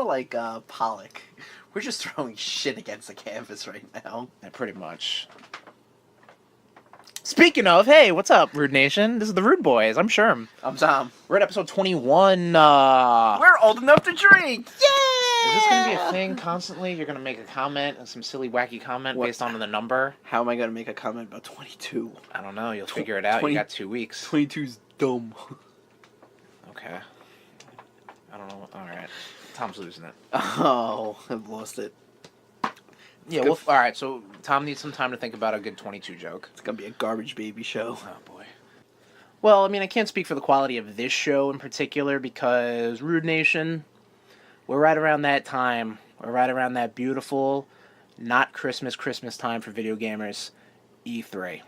of like Pollock. We're just throwing shit against the canvas right now. Yeah, pretty much. Speaking of, hey, what's up, RudeNation? This is the RudeBoyz. I'm Sherm. I'm Tom. We're at episode 21. We're old enough to drink! Yeah! Is this going to be a thing constantly? You're going to make a comment, some silly, wacky comment based on the number? How am I going to make a comment about 22? I don't know. You'll figure it out. You got 2 weeks. 22's dumb. Okay. I don't know. All right. Tom's losing it. Oh, I've lost it. Yeah, well, all right, so Tom needs some time to think about a good 22 joke. It's going to be a garbage baby show. Oh, boy. Well, I mean, I can't speak for the quality of this show in particular because RudeNation, we're right around that time. We're right around that beautiful, not Christmas time for video gamers, E3.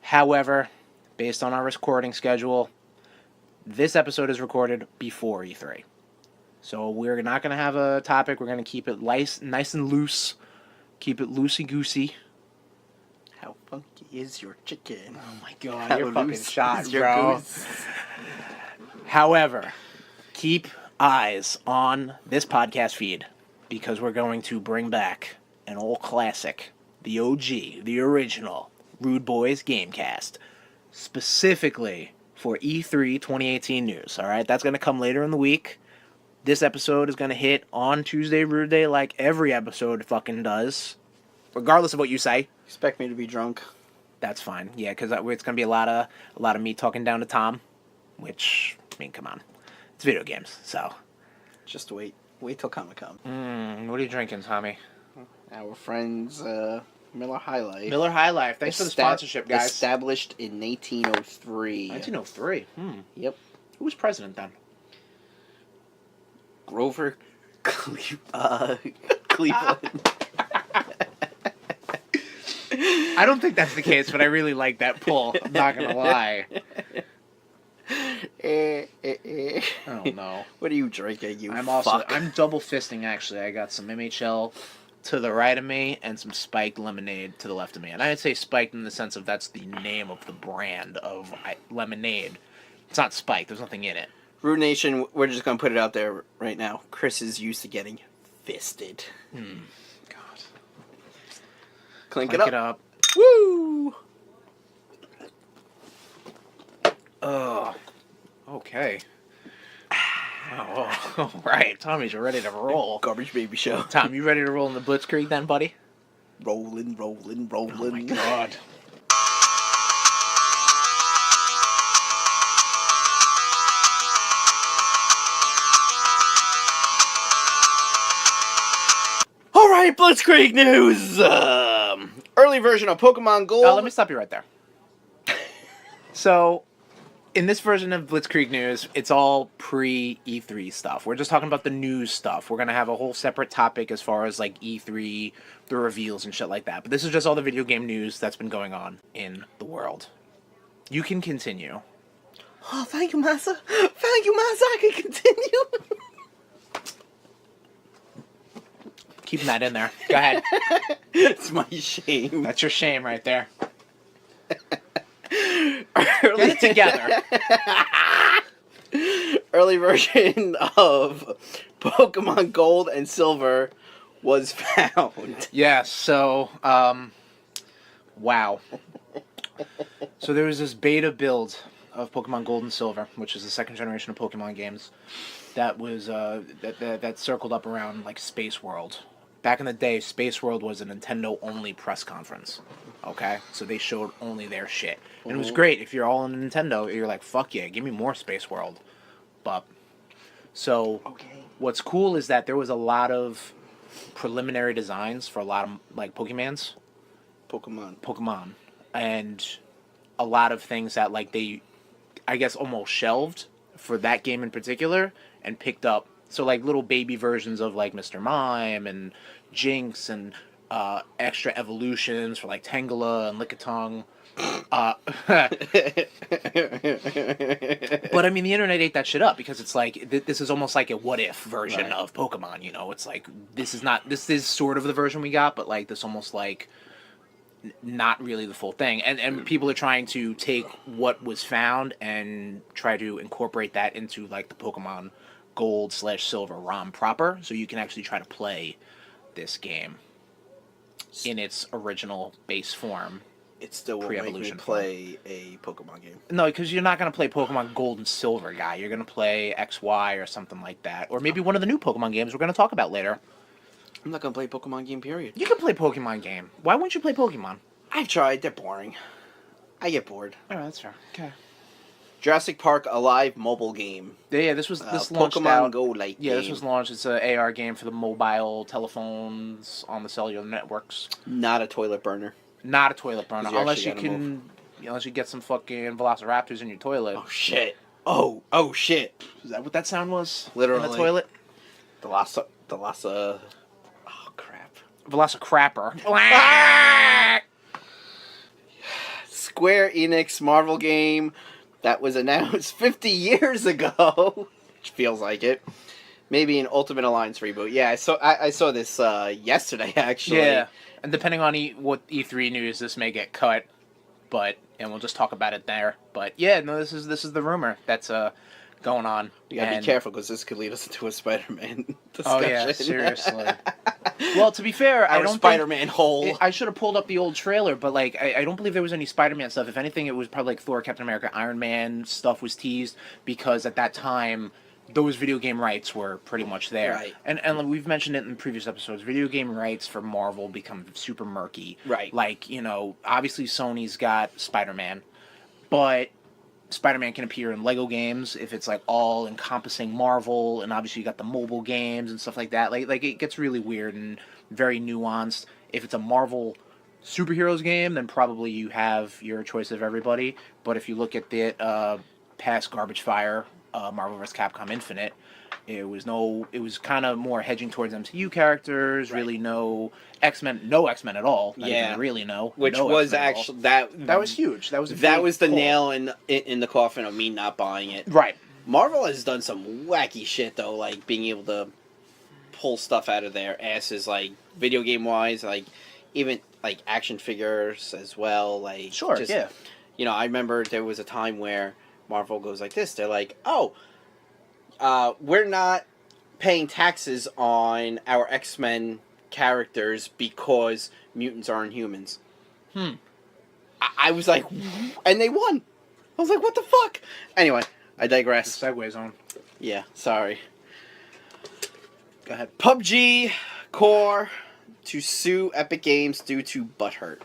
However, based on our recording schedule, this episode is recorded before E3. So we're not going to have a topic. We're going to keep it nice and loose. Keep it loosey-goosey. How funky is your chicken? Oh my god, How you're fucking loose shot, is your bro. goose? However, keep eyes on this podcast feed because we're going to bring back an old classic, the OG, the original RudeBoyz GameCast, specifically for E3 2018 news. All right, that's going to come later in the week. This episode is going to hit on Tuesday, Rude Day, like every episode fucking does. Regardless of what you say. Expect me to be drunk. That's fine. Yeah, because it's going to be a lot of me talking down to Tom. Which, I mean, come on. It's video games, so. Just wait. Wait till Comic-Con. What are you drinking, Tommy? Our friends, Miller High Life. Miller High Life. Thanks for the sponsorship, guys. Established in 1803. 1903? Yep. Who was president then? Grover Cleveland. I don't think that's the case, but I really like that pull. I'm not going to lie. Oh, no. What are you drinking, you I'm double fisting, actually. I got some MHL to the right of me and some spiked lemonade to the left of me. And I'd say spiked in the sense of that's the name of the brand of lemonade. It's not spiked. There's nothing in it. RudeNation, we're just going to put it out there right now. Chris is used to getting fisted. God. Clink it up. Woo! Oh. Okay. Oh, all right. Tommy's ready to roll. Garbage baby show. Tom, you ready to roll in the Blitzkrieg then, buddy? Rolling. Oh, my God. Alright, Blitzkrieg news! Early version of Pokemon Gold. Let me stop you right there. So, in this version of Blitzkrieg news, it's all pre-E3 stuff. We're just talking about the news stuff. We're going to have a whole separate topic as far as like E3, the reveals and shit like that. But this is just all the video game news that's been going on in the world. You can continue. Oh, thank you, Massa. Thank you, Massa. I can continue. Keeping that in there. Go ahead. It's my shame. That's your shame right there. Early... Get it together. Early version of Pokemon Gold and Silver was found. Yeah, so, wow. So there was this beta build of Pokemon Gold and Silver, which is the second generation of Pokemon games, that was, that circled up around, like, Space World. Back in the day, Space World was a Nintendo-only press conference, okay? So they showed only their shit. And it was great. If you're all in Nintendo, you're like, fuck yeah, give me more Space World. But, so, what's cool is that there was a lot of preliminary designs for a lot of, like, Pokemon. And a lot of things that, like, they, I guess, almost shelved for that game in particular and picked up. So, like, little baby versions of, like, Mr. Mime and Jinx and extra evolutions for, like, Tangela and Lickitung. But, I mean, the internet ate that shit up because it's like, this is almost like a what-if version of Pokemon, you know? It's like, this is sort of the version we got, but, like, this almost, like, not really the full thing. And people are trying to take what was found and try to incorporate that into, like, the Pokemon Gold/Silver ROM proper, so you can actually try to play this game in its original base form. It still will make me play a Pokemon game. No, because you're not going to play Pokemon Gold and Silver, guy. You're going to play XY or something like that. Or maybe one of the new Pokemon games we're going to talk about later. I'm not going to play Pokemon game, period. You can play Pokemon game. Why wouldn't you play Pokemon? I've tried. They're boring. I get bored. Oh, that's fair. Okay. Jurassic Park Alive mobile game. Yeah, this launched Pokemon out. Go Light Yeah, game. this was launched. It's an AR game for the mobile telephones on the cellular networks. Not a toilet burner. Not a toilet burner, 'Cause you unless you actually gotta can, unless you get some fucking Velociraptors in your toilet. Oh shit! Oh shit! Is that what that sound was? Literally. In the toilet. The last. Oh crap! Velocicrapper. Square Enix Marvel game that was announced 50 years ago, which feels like it. Maybe an Ultimate Alliance reboot. Yeah, I saw this yesterday actually. Yeah, and depending on what E3 news, this may get cut, and we'll just talk about it there. But yeah, no, this is the rumor that's going on. You gotta be careful because this could lead us into a Spider-Man discussion. Oh yeah, seriously. Well, to be fair, I don't Spider-Man hole. I should have pulled up the old trailer, but I don't believe there was any Spider-Man stuff. If anything, it was probably like Thor, Captain America, Iron Man stuff was teased because at that time those video game rights were pretty much there. Right. And we've mentioned it in previous episodes. Video game rights for Marvel become super murky. Right. Like, obviously Sony's got Spider-Man, but Spider-Man can appear in Lego games if it's like all encompassing Marvel, and obviously you got the mobile games and stuff like that. Like it gets really weird and very nuanced. If it's a Marvel superheroes game, then probably you have your choice of everybody. But if you look at the past Garbage Fire, Marvel vs. Capcom Infinite, it was kind of more hedging towards MCU characters. Right. Really no X-Men at all. Not even really which was actually that was huge. That was the nail in the coffin of me not buying it. Right. Marvel has done some wacky shit though, like being able to pull stuff out of their asses, like video game wise, like even like action figures as well. Like yeah. I remember there was a time where Marvel goes like this. They're like, we're not paying taxes on our X-Men characters because mutants aren't humans. I was like, and they won. I was like, what the fuck? Anyway, I digress. The segue zone. Yeah, sorry. Go ahead. PUBG Core to sue Epic Games due to butthurt.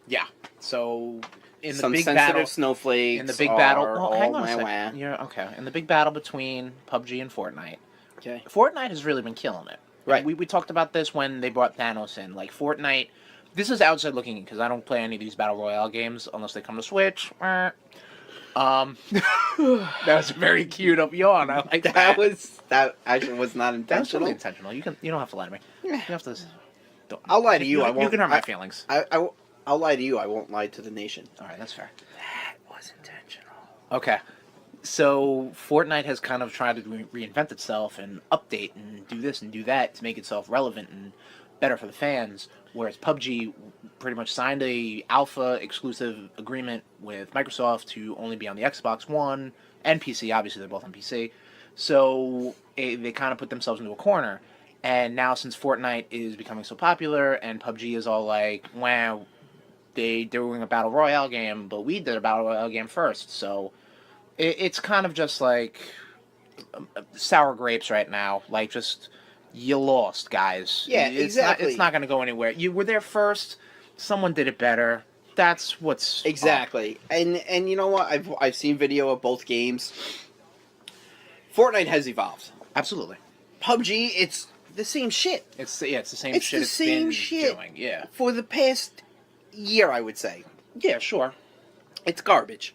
Yeah. So in the some big sensitive battle, snowflakes. in the big battle, hang on a wah, second. Yeah, okay. In the big battle between PUBG and Fortnite. Okay. Fortnite has really been killing it. Right. We talked about this when they brought Thanos in. Like Fortnite, this is outside looking in because I don't play any of these battle royale games unless they come to Switch. That was a very cute up yawn. I like that. That actually was not intentional. That was totally intentional. You don't have to lie to me. You have to. I'll lie to you. I won't. You can hurt my feelings. I'll lie to you. I won't lie to the nation. All right, that's fair. That was intentional. Okay. So Fortnite has kind of tried to reinvent itself and update and do this and do that to make itself relevant and better for the fans, whereas PUBG pretty much signed a alpha exclusive agreement with Microsoft to only be on the Xbox One and PC. Obviously, they're both on PC. So they kind of put themselves into a corner. And now since Fortnite is becoming so popular and PUBG is all like, wow, they're doing a Battle Royale game, but we did a Battle Royale game first. So it's kind of just like sour grapes right now. Like, just, you lost, guys. Yeah, exactly. It's not going to go anywhere. You were there first. Someone did it better. That's what's exactly. And you know what? I've seen video of both games. Fortnite has evolved. Absolutely. PUBG, it's the same shit. It's the same it's shit. The same shit doing. Yeah. For the past year, I would say. Yeah, sure. It's garbage.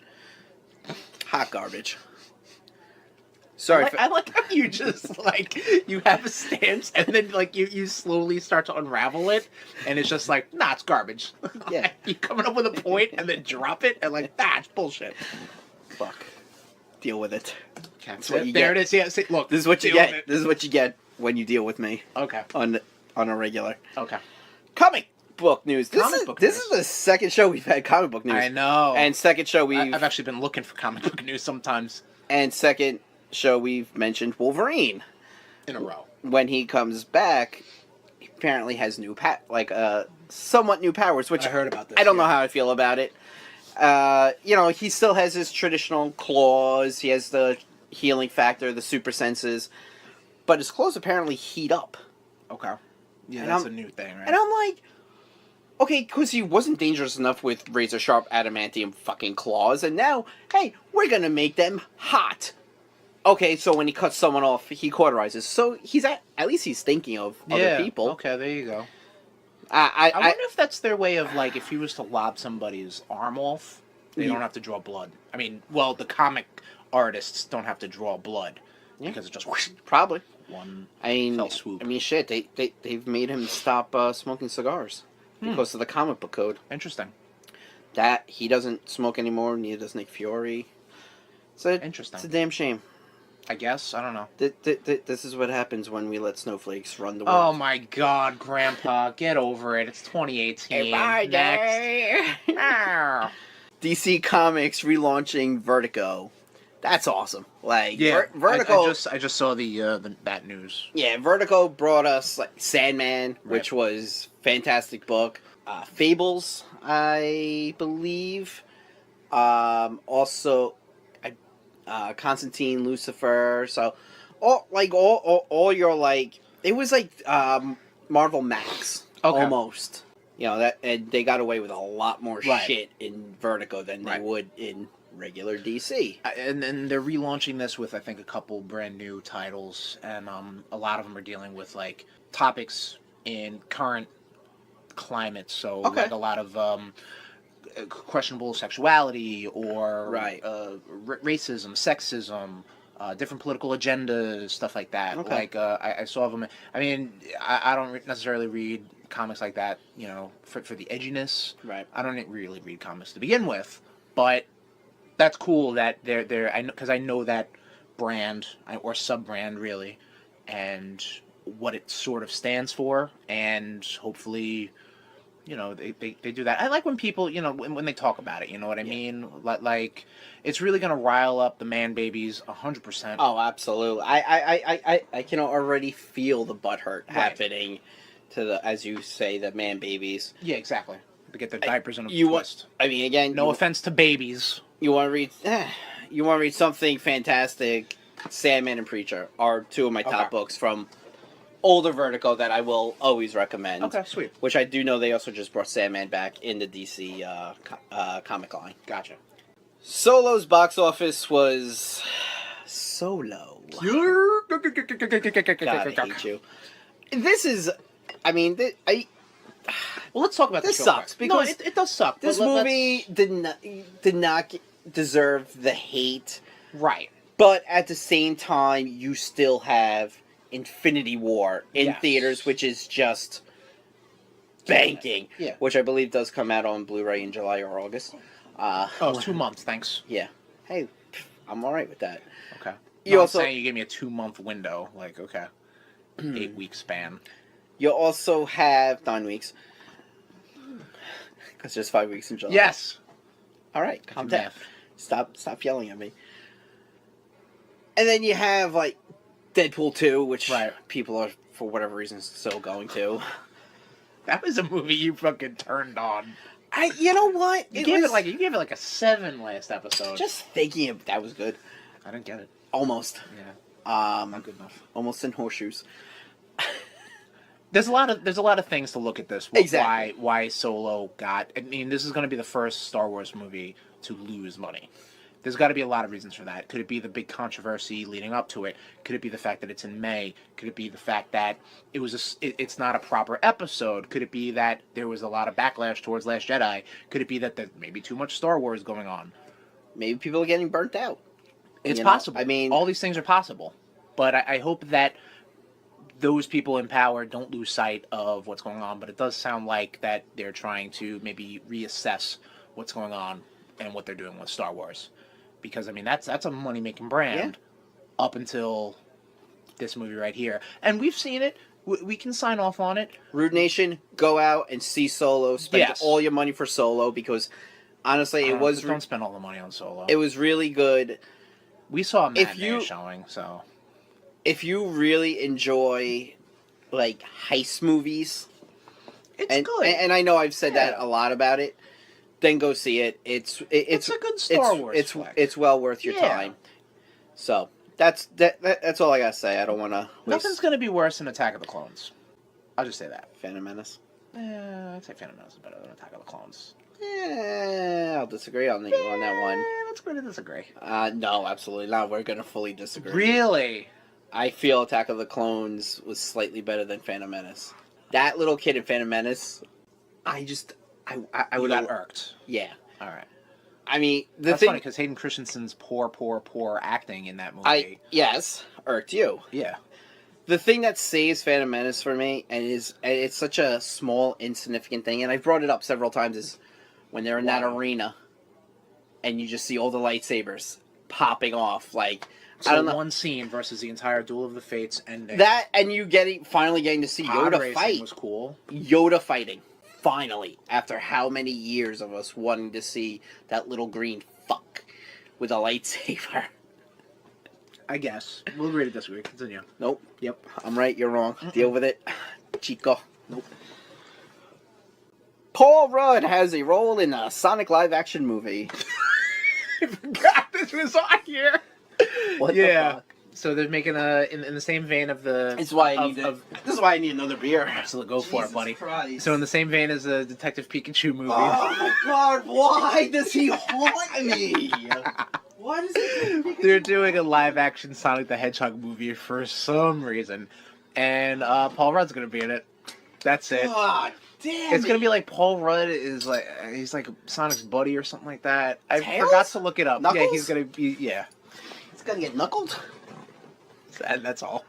Hot garbage. Sorry. I like how you just, you have a stance, and then, you slowly start to unravel it, and it's just like, nah, it's garbage. Yeah. You coming up with a point, and then drop it, and it's bullshit. Fuck. Deal with it. Okay. There it is. Yeah, see, look. This is what you get. This is what you get when you deal with me. Okay. On a regular. Okay. Comic book news. This is the second show we've had comic book news. I know. And second show I've actually been looking for comic book news sometimes. And second show we've mentioned Wolverine. In a row. When he comes back, he apparently has somewhat new powers, which I heard about this. I don't know how I feel about it. He still has his traditional claws. He has the healing factor, the super senses, but his claws apparently heat up. Okay. Yeah, And that's a new thing, right? And I'm like, okay, because he wasn't dangerous enough with razor sharp adamantium fucking claws, and now, hey, we're gonna make them hot. Okay, so when he cuts someone off, he cauterizes. So he's at least he's thinking of other people. Okay, there you go. I wonder if that's their way of, like, if he was to lob somebody's arm off, they don't have to draw blood. I mean, well, the comic artists don't have to draw blood because it just whoosh, probably one fell fell swoop. I mean, shit, they've made him stop smoking cigars because of the comic book code. Interesting. That he doesn't smoke anymore. Neither does Nick Fury. Interesting. It's a damn shame. I guess. I don't know. This is what happens when we let snowflakes run the world. Oh my God, Grandpa, get over it. It's 2018. Next. DC Comics relaunching Vertigo. That's awesome. Like, Yeah, Vertigo. I just saw that news. Yeah, Vertigo brought us like Sandman, which was fantastic book. Fables, I believe. Also, Constantine, Lucifer. So, all your like, it was like Marvel Max almost. And they got away with a lot more shit in Vertigo than they would in regular DC. And they're relaunching this with, I think, a couple brand new titles, and a lot of them are dealing with like topics in current climate. So like a lot of questionable sexuality or racism, sexism, different political agendas, stuff like that. Like I saw them. I mean, I don't necessarily read comics like that, for the edginess. Right. I don't really read comics to begin with, but that's cool that they're because I know that brand or sub brand really, and what it sort of stands for, and hopefully, they do that. I like when people, when they talk about it, you know what I mean? Like, it's really gonna rile up the man babies 100%. Oh, absolutely. I can already feel the butthurt happening to the, as you say, the man babies. Yeah, exactly. To get their diapers in a twist. I mean, again, no offense to babies. You want to read something fantastic? Sandman and Preacher are two of my top books from older Vertigo that I will always recommend. Okay, sweet. Which I do know they also just brought Sandman back in the DC comic line. Gotcha. Solo's box office was so low. God, I hate you. This is, I mean, well, let's talk about this. This Sucks because it does suck. This movie did not deserve the hate, right? But at the same time, you still have Infinity War in theaters, which is just banking. Yeah. Which I believe does come out on Blu-ray in July or August. 2 months. Thanks. Yeah. Hey, I'm all right with that. Okay. You also also saying you gave me a 2-month window. Like, okay, 8-week span. You also have 9 weeks. Because there's 5 weeks in July. Yes. All right, calm down. Stop yelling at me. And then you have like Deadpool 2, which people are for whatever reason still going to. That was a movie you fucking turned on. You know what? You gave it like a 7 last episode. Just thinking of that was good. I didn't get it. Almost. Yeah. Not good enough. Almost in horseshoes. There's a lot of things to look at this. Exactly. Why Solo got. I mean, this is going to be the first Star Wars movie to lose money. There's got to be a lot of reasons for that. Could it be the big controversy leading up to it? Could it be the fact that it's in May? Could it be the fact that it's not a proper episode? Could it be that there was a lot of backlash towards Last Jedi? Could it be that there's maybe too much Star Wars going on? Maybe people are getting burnt out. It's possible. I mean, all these things are possible. But I hope that those people in power don't lose sight of what's going on. But it does sound like that they're trying to maybe reassess what's going on and what they're doing with Star Wars. Because, I mean, that's a money-making brand up until this movie right here. And we've seen it. We can sign off on it. RudeNation, go out and see Solo. Spend all your money for Solo because, honestly, Don't spend all the money on Solo. It was really good. We saw a If matinee you- showing, so if you really enjoy like heist movies, it's and good. and I know I've said that Yeah. a lot about it, then go see it. It's It's a good Star Wars It's flick. it's well worth your Yeah. time. So that's all I gotta say. I don't want to Nothing's waste gonna be worse than Attack of the Clones. I'll just say that. Phantom Menace. I'd say Phantom Menace is better than Attack of the Clones. I'll disagree on you on that one. Let's agree to disagree. No, absolutely not. We're gonna fully disagree. Really? I feel Attack of the Clones was slightly better than Phantom Menace. That little kid in Phantom Menace, I I would got irked. Yeah. All right. I mean, the That's thing. funny because Hayden Christensen's poor acting in that movie. Yes, irked you. Yeah. The thing that saves Phantom Menace for me, and it's such a small, insignificant thing, and I've brought it up several times, is when they're in that Wow. arena, and you just see all the lightsabers popping off, like So I don't know one scene versus the entire Duel of the Fates ending. that, and you finally getting to see Pod Yoda racing fight. was cool. Yoda fighting, finally, after how many years of us wanting to see that little green fuck with a lightsaber. I guess. We'll agree to disagree. Continue. Nope. Yep. I'm right, you're wrong. Deal with it. Chico. Nope. Paul Rudd has a role in a Sonic live-action movie. I forgot this was on here. What Yeah. the fuck? So they're making a in the same vein of the. This is why I of- need of- this is why I need another beer. Absolutely, go for it, buddy. Christ. So in the same vein as the Detective Pikachu movie. Oh my god, why does he haunt me? Why does he They're doing a live-action Sonic the Hedgehog movie for some reason, and Paul Rudd's gonna be in it. That's it. God damn It's gonna it. be like Paul Rudd is like he's like Sonic's buddy or something like that. I Tails? forgot to look it up. Yeah, Knuckles? he's gonna be. Yeah, It's gonna get knuckled. that's all.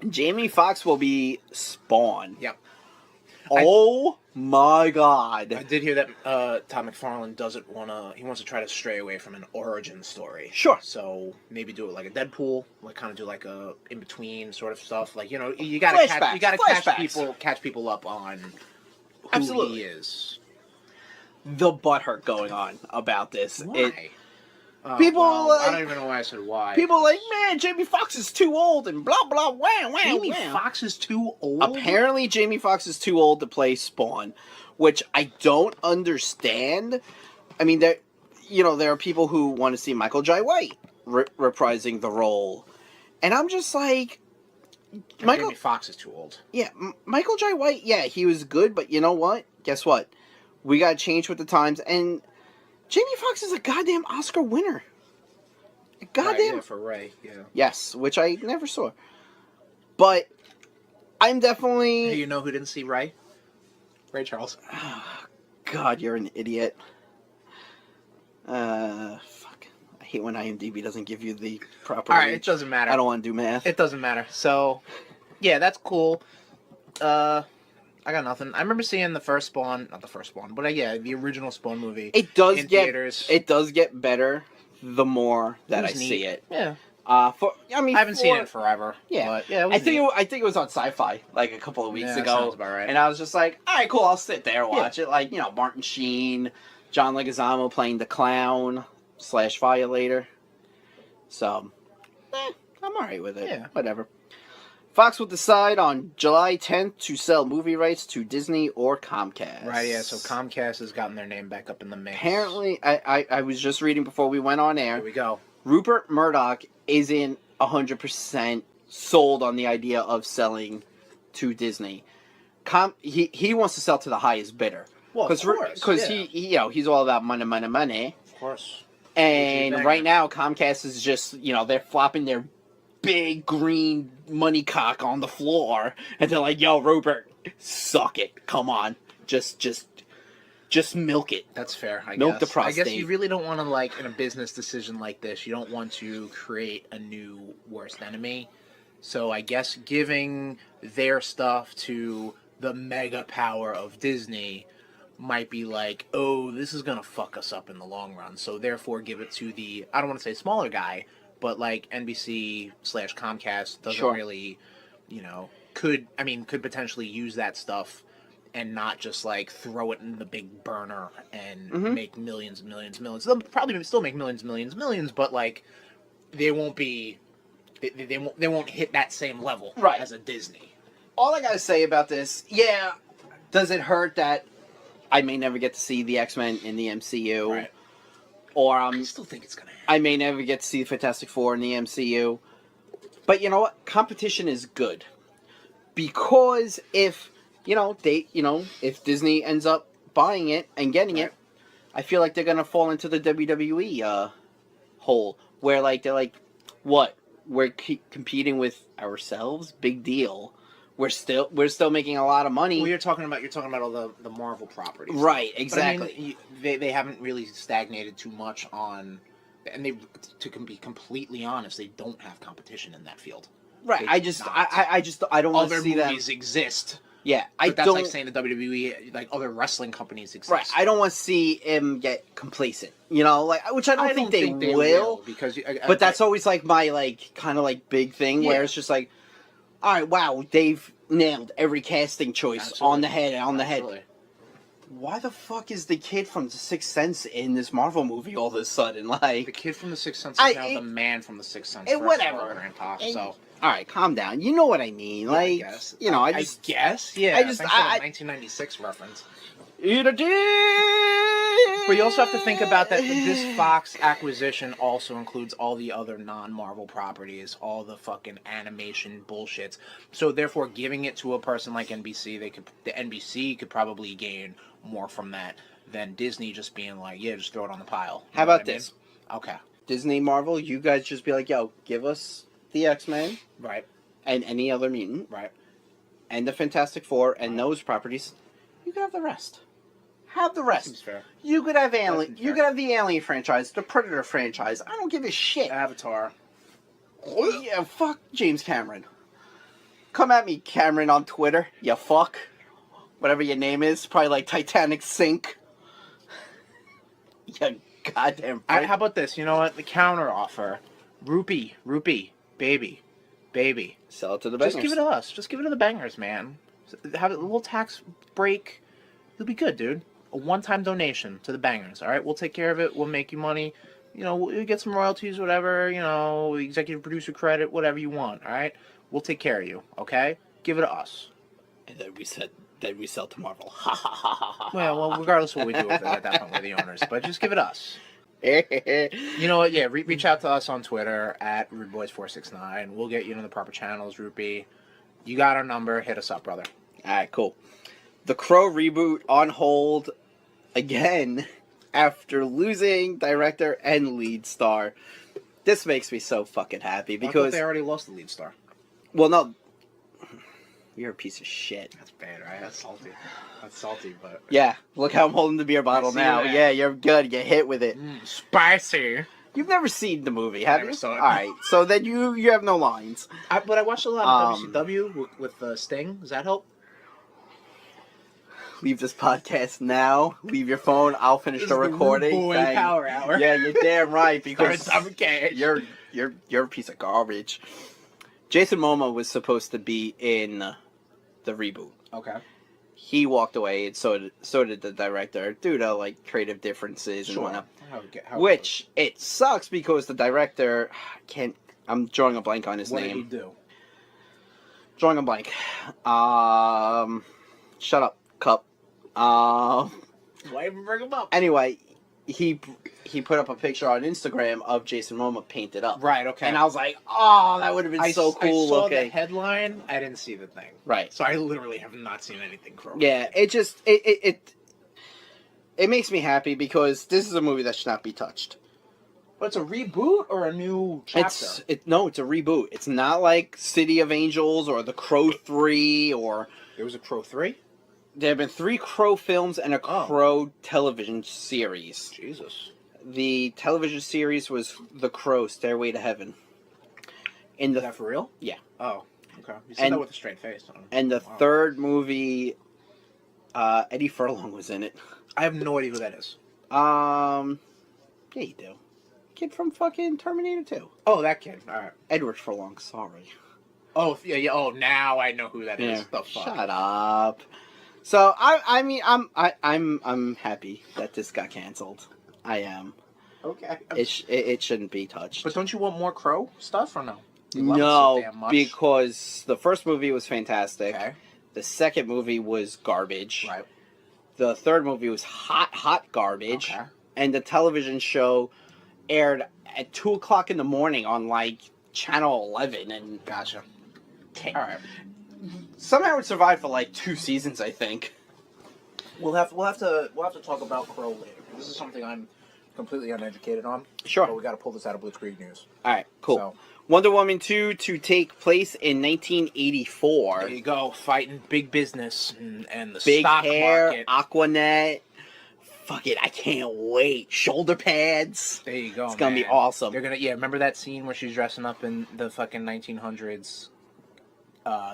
Jamie Foxx will be Spawn. Yep. Oh my I god. did hear that Todd McFarlane doesn't wanna. He wants to try to stray away from an origin story. Sure. So maybe do it like a Deadpool, like kind of do like a in between sort of stuff. Like you gotta Flashbacks. catch people up on who Absolutely. he is. The butthurt going on about this. Why? Oh, People well, like- I don't even know why I said why. People are like, man, Jamie Foxx is too old and blah blah wow wow. Jamie wow. Foxx is too old. Apparently, Jamie Foxx is too old to play Spawn, which I don't understand. I mean, there are people who want to see Michael Jai White reprising the role, and I'm just like, Jamie Foxx is too old. yeah, Michael Jai White, yeah, he was good, but you know what? Guess what? We got to change with the times, and Jamie Foxx is a goddamn Oscar winner. A goddamn Right, yeah, for Ray. Yeah. yes, which I never saw, but I'm definitely. Hey, you know who didn't see Ray? Ray Charles. God, you're an idiot. Fuck. I hate when IMDb doesn't give you the proper. All right, it reach. doesn't matter. I don't want to do math. It doesn't matter. So, yeah, that's cool. I got nothing. I remember seeing the first Spawn, not the first Spawn, but the original Spawn movie. It does in get theaters. It does get better the more that It I was see neat. it. Yeah. I I haven't seen it in forever. Yeah. But yeah, it was I think neat. I think it was on Sci-Fi like a couple of weeks Yeah, that ago, sounds about right. and I was just like, all right, cool, I'll sit there and watch it. Like Martin Sheen, John Leguizamo playing the clown / violator. So, I'm alright with it. Yeah. Whatever. Fox will decide on July 10th to sell movie rights to Disney or Comcast. Right, yeah, so Comcast has gotten their name back up in the mix. Apparently, I was just reading before we went on air. Here we go. Rupert Murdoch isn't 100% sold on the idea of selling to Disney. He wants to sell to the highest bidder. Well, of course, Because yeah. he's all about money. Of course. And Banger. right now, Comcast is just, they're flopping their big green money cock on the floor. And they're like, yo, Rupert, suck it. Come on. Just milk it. That's fair, I Milk guess. the I guess prostate. you really don't want to, in a business decision like this, you don't want to create a new worst enemy. So I guess giving their stuff to the mega power of Disney might be like, oh, this is going to fuck us up in the long run. So therefore give it to the, I don't want to say smaller guy, but like NBC / Comcast doesn't Sure. really, could potentially use that stuff and not just like throw it in the big burner and Mhm. make millions and millions and millions. They'll probably still make millions and millions and millions, but like they won't be they won't hit that same level Right. as a Disney. All I gotta say about this, yeah, does it hurt that I may never get to see the X-Men in the MCU? Right. Or I still think it's gonna happen. I may never get to see the Fantastic Four in the MCU. But you know what? Competition is good. Because if, if Disney ends up buying it and getting it, I feel like they're gonna fall into the WWE hole. Where like they're like, what? We're competing with ourselves? Big deal. We're still making a lot of money. Well, you're talking about all the Marvel properties, Right? Exactly. But, I mean, they haven't really stagnated too much on, and to be completely honest, they don't have competition in that field. Right. I don't want to see that. Other movies exist. Yeah, But that's like saying the WWE, like other wrestling companies exist. Right. I don't want to see him get complacent. Which I don't think they will. Because but that's always like my kind of big thing where it's just like, all right, wow, they've nailed every casting choice on the head. Why the fuck is the kid from The Sixth Sense in this Marvel movie all of a sudden? The kid from The Sixth Sense is now the man from The Sixth Sense. Whatever. Grandpa, all right, calm down. You know what I mean? Yeah, I guess. I guess. Yeah. I just, Thanks for the 1996 reference. Eat a dick! But you also have to think about that this Fox acquisition also includes all the other non-Marvel properties, all the fucking animation bullshits. So therefore, giving it to a person like NBC, the NBC could probably gain more from that than Disney just being like, yeah, just throw it on the pile. How about this? Okay. Disney, Marvel, you guys just be like, yo, give us the X-Men. Right. And any other mutant. Right. And the Fantastic Four and those properties. You can have the rest. Have the rest. Seems fair. You could have Alien. You could have the Alien franchise, the Predator franchise. I don't give a shit. Avatar. Yeah, fuck James Cameron. Come at me, Cameron, on Twitter. You fuck. Whatever your name is. Probably like Titanic Sink. You goddamn prick. How about this? You know what? The counter offer. Rupee. Baby. Sell it to the bangers. Just give it to us. Just give it to the bangers, man. Have a little tax break. You'll be good, dude. A one-time donation to the bangers, all right? We'll take care of it. We'll make you money. We'll get some royalties, whatever, executive producer credit, whatever you want, all right? We'll take care of you, okay? Give it to us. And then we sell to Marvel. Ha ha ha ha ha. Well, regardless of what we do with it, at that point, we're the owners. But just give it us. You know what? Yeah, reach out to us on Twitter at RudeBoyz469. We'll get you in the proper channels, Rupee. You got our number. Hit us up, brother. All right, cool. The Crow reboot on hold again after losing director and lead star. This makes me so fucking happy because I thought they already lost the lead star. Well, no, you're a piece of shit. That's bad, right? That's salty, but yeah. Look how I'm holding the beer bottle now. That. Yeah, you're good. You hit with it. Spicy. You've never seen the movie, have you? Never saw it. All right, so then you have no lines. But I watched a lot of WCW with Sting. Does that help? Leave this podcast now. Leave your phone. I'll finish the recording. Rude Boy Power Hour. Yeah, you're damn right because okay. you're a piece of garbage. Jason Momoa was supposed to be in the reboot. Okay. He walked away, and so did the director due to creative differences and whatnot. Which it sucks because the director I'm drawing a blank on his name. What did he do? Drawing a blank. Shut up, Cup. Why even bring him up? Anyway, he put up a picture on Instagram of Jason Momoa painted up. Right, okay. And I was like, oh, that would have been so cool. I saw the headline. I didn't see the thing. Right. So I literally have not seen anything from Yeah, it makes me happy because this is a movie that should not be touched. But it's a reboot or a new chapter? No, it's a reboot. It's not like City of Angels or The Crow 3 or... There was a Crow 3? There have been 3 Crow films and a Crow television series. Jesus. The television series was The Crow, Stairway to Heaven. Is that for real? Yeah. Oh, okay. You said that with a straight face. And the third movie, Eddie Furlong was in it. I have no idea who that is. Yeah, you do. Kid from fucking Terminator 2. Oh, that kid. All right. Edward Furlong, sorry. Oh, yeah. Oh, now I know who that is. Yeah. The fuck? Shut up. So I mean I'm happy that this got canceled. I am. Okay. It shouldn't be touched. But don't you want more Crow stuff or no? You love it so No, damn much. because the first movie was fantastic. Okay. The second movie was garbage. Right. The third movie was hot garbage. Okay. And the television show aired at 2:00 in the morning on like Channel 11, and Gotcha. All right. somehow it survived for like 2 seasons, I think. We'll have to talk about Crow later. This is something I'm completely uneducated on. Sure. But we got to pull this out of Blitzkrieg news. All right, cool. So, Wonder Woman 2 to take place in 1984. there you go, fighting big business and the Big stock hair, market. Aquanet. Fuck it, I can't wait. Shoulder pads. There you go. It's gonna be man. awesome. They're gonna remember that scene where she's dressing up in the fucking 1900s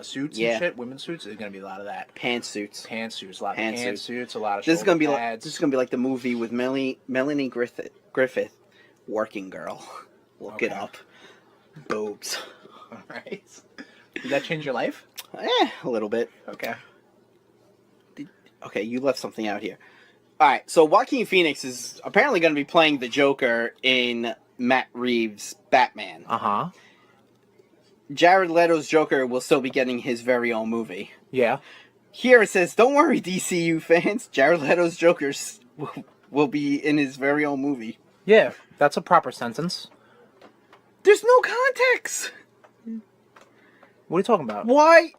suits and shit, women's suits. There's gonna be a lot of that. Pantsuits. Pantsuits, a lot of Pantsuits. pantsuits, a lot of This is gonna be pads. like the movie with Melanie Griffith, Working Girl. Look it Okay. up. Boobs. All right. Did that change your life? A little bit. Okay. Okay, you left something out here. All right, so Joaquin Phoenix is apparently going to be playing the Joker in Matt Reeves' Batman. Uh-huh. Jared Leto's Joker will still be getting his very own movie. Yeah. Here it says, don't worry, DCU fans. Jared Leto's Joker will be in his very own movie. Yeah, that's a proper sentence. There's no context. What are you talking about? Why?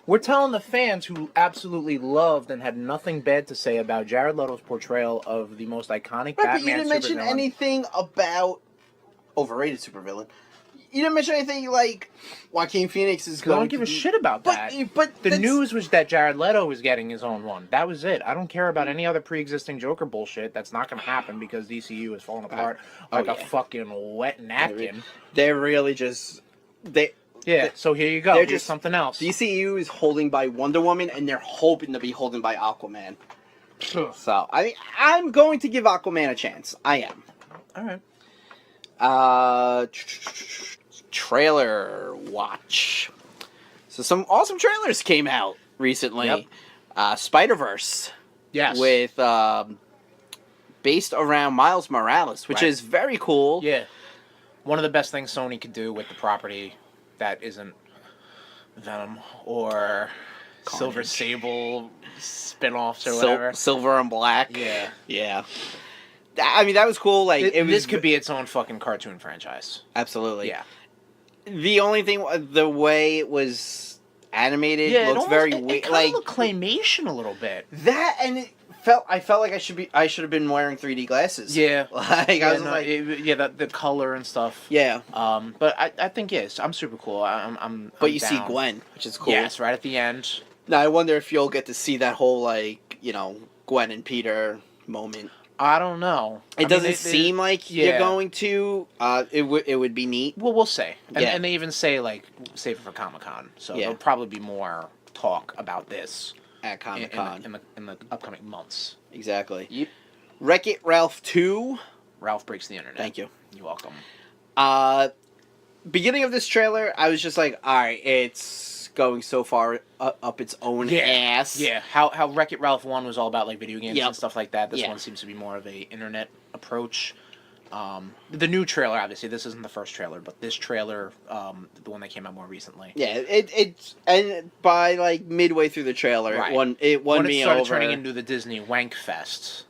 We're telling the fans who absolutely loved and had nothing bad to say about Jared Leto's portrayal of the most iconic Right, but Batman you didn't mention supervillain. anything about overrated supervillain. You didn't mention anything like Joaquin Phoenix is 'Cause I going don't give to a shit about that. But The that's- news was that Jared Leto was getting his own one. That was it. I don't care about any other pre-existing Joker bullshit. That's not going to happen because DCU is falling apart like a fucking wet napkin. They're really just Yeah, so here you go. They're Here's just something else. DCU is holding by Wonder Woman, and they're hoping to be holding by Aquaman. So I'm going to give Aquaman a chance. I am. All right. Trailer watch. So some awesome trailers came out recently. Yep. Spider-Verse. Yes. With based around Miles Morales, which Right. is very cool. Yeah. One of the best things Sony could do with the property that isn't Venom or Silver Sable spin-offs or whatever. Silver and Black. Yeah. Yeah. I mean, that was cool. Like This could be its own fucking cartoon franchise. Absolutely. Yeah. The only thing, the way it was animated looks very weird. It kind of looked claymation a little bit. That, and I felt like I should have been wearing 3D glasses. Yeah. Like I was like, the color and stuff. yeah. But I think yes, I'm super cool. I'm But you down. see Gwen, which is cool. Yes, right at the end. Now I wonder if you'll get to see that whole Gwen and Peter moment. I don't know. It doesn't seem like you're going to. It would be neat. Well, we'll see. And, Yeah. and they even say save it for Comic-Con. So Yeah. there'll probably be more talk about this At Comic-Con. in the upcoming months. Exactly. Yep. Wreck-It Ralph 2. Ralph breaks the internet. Thank you. You're welcome. Beginning of this trailer, I was just like, all right, it's going so far up its own ass. Yeah. How Wreck-It Ralph 1 was all about video games Yep. and stuff like that. This Yeah. one seems to be more of a internet approach. The new trailer, obviously, this isn't the first trailer, but this trailer, the one that came out more recently. Yeah, it and by midway through the trailer, Right. it won when me it started over. turning into the Disney wank fest.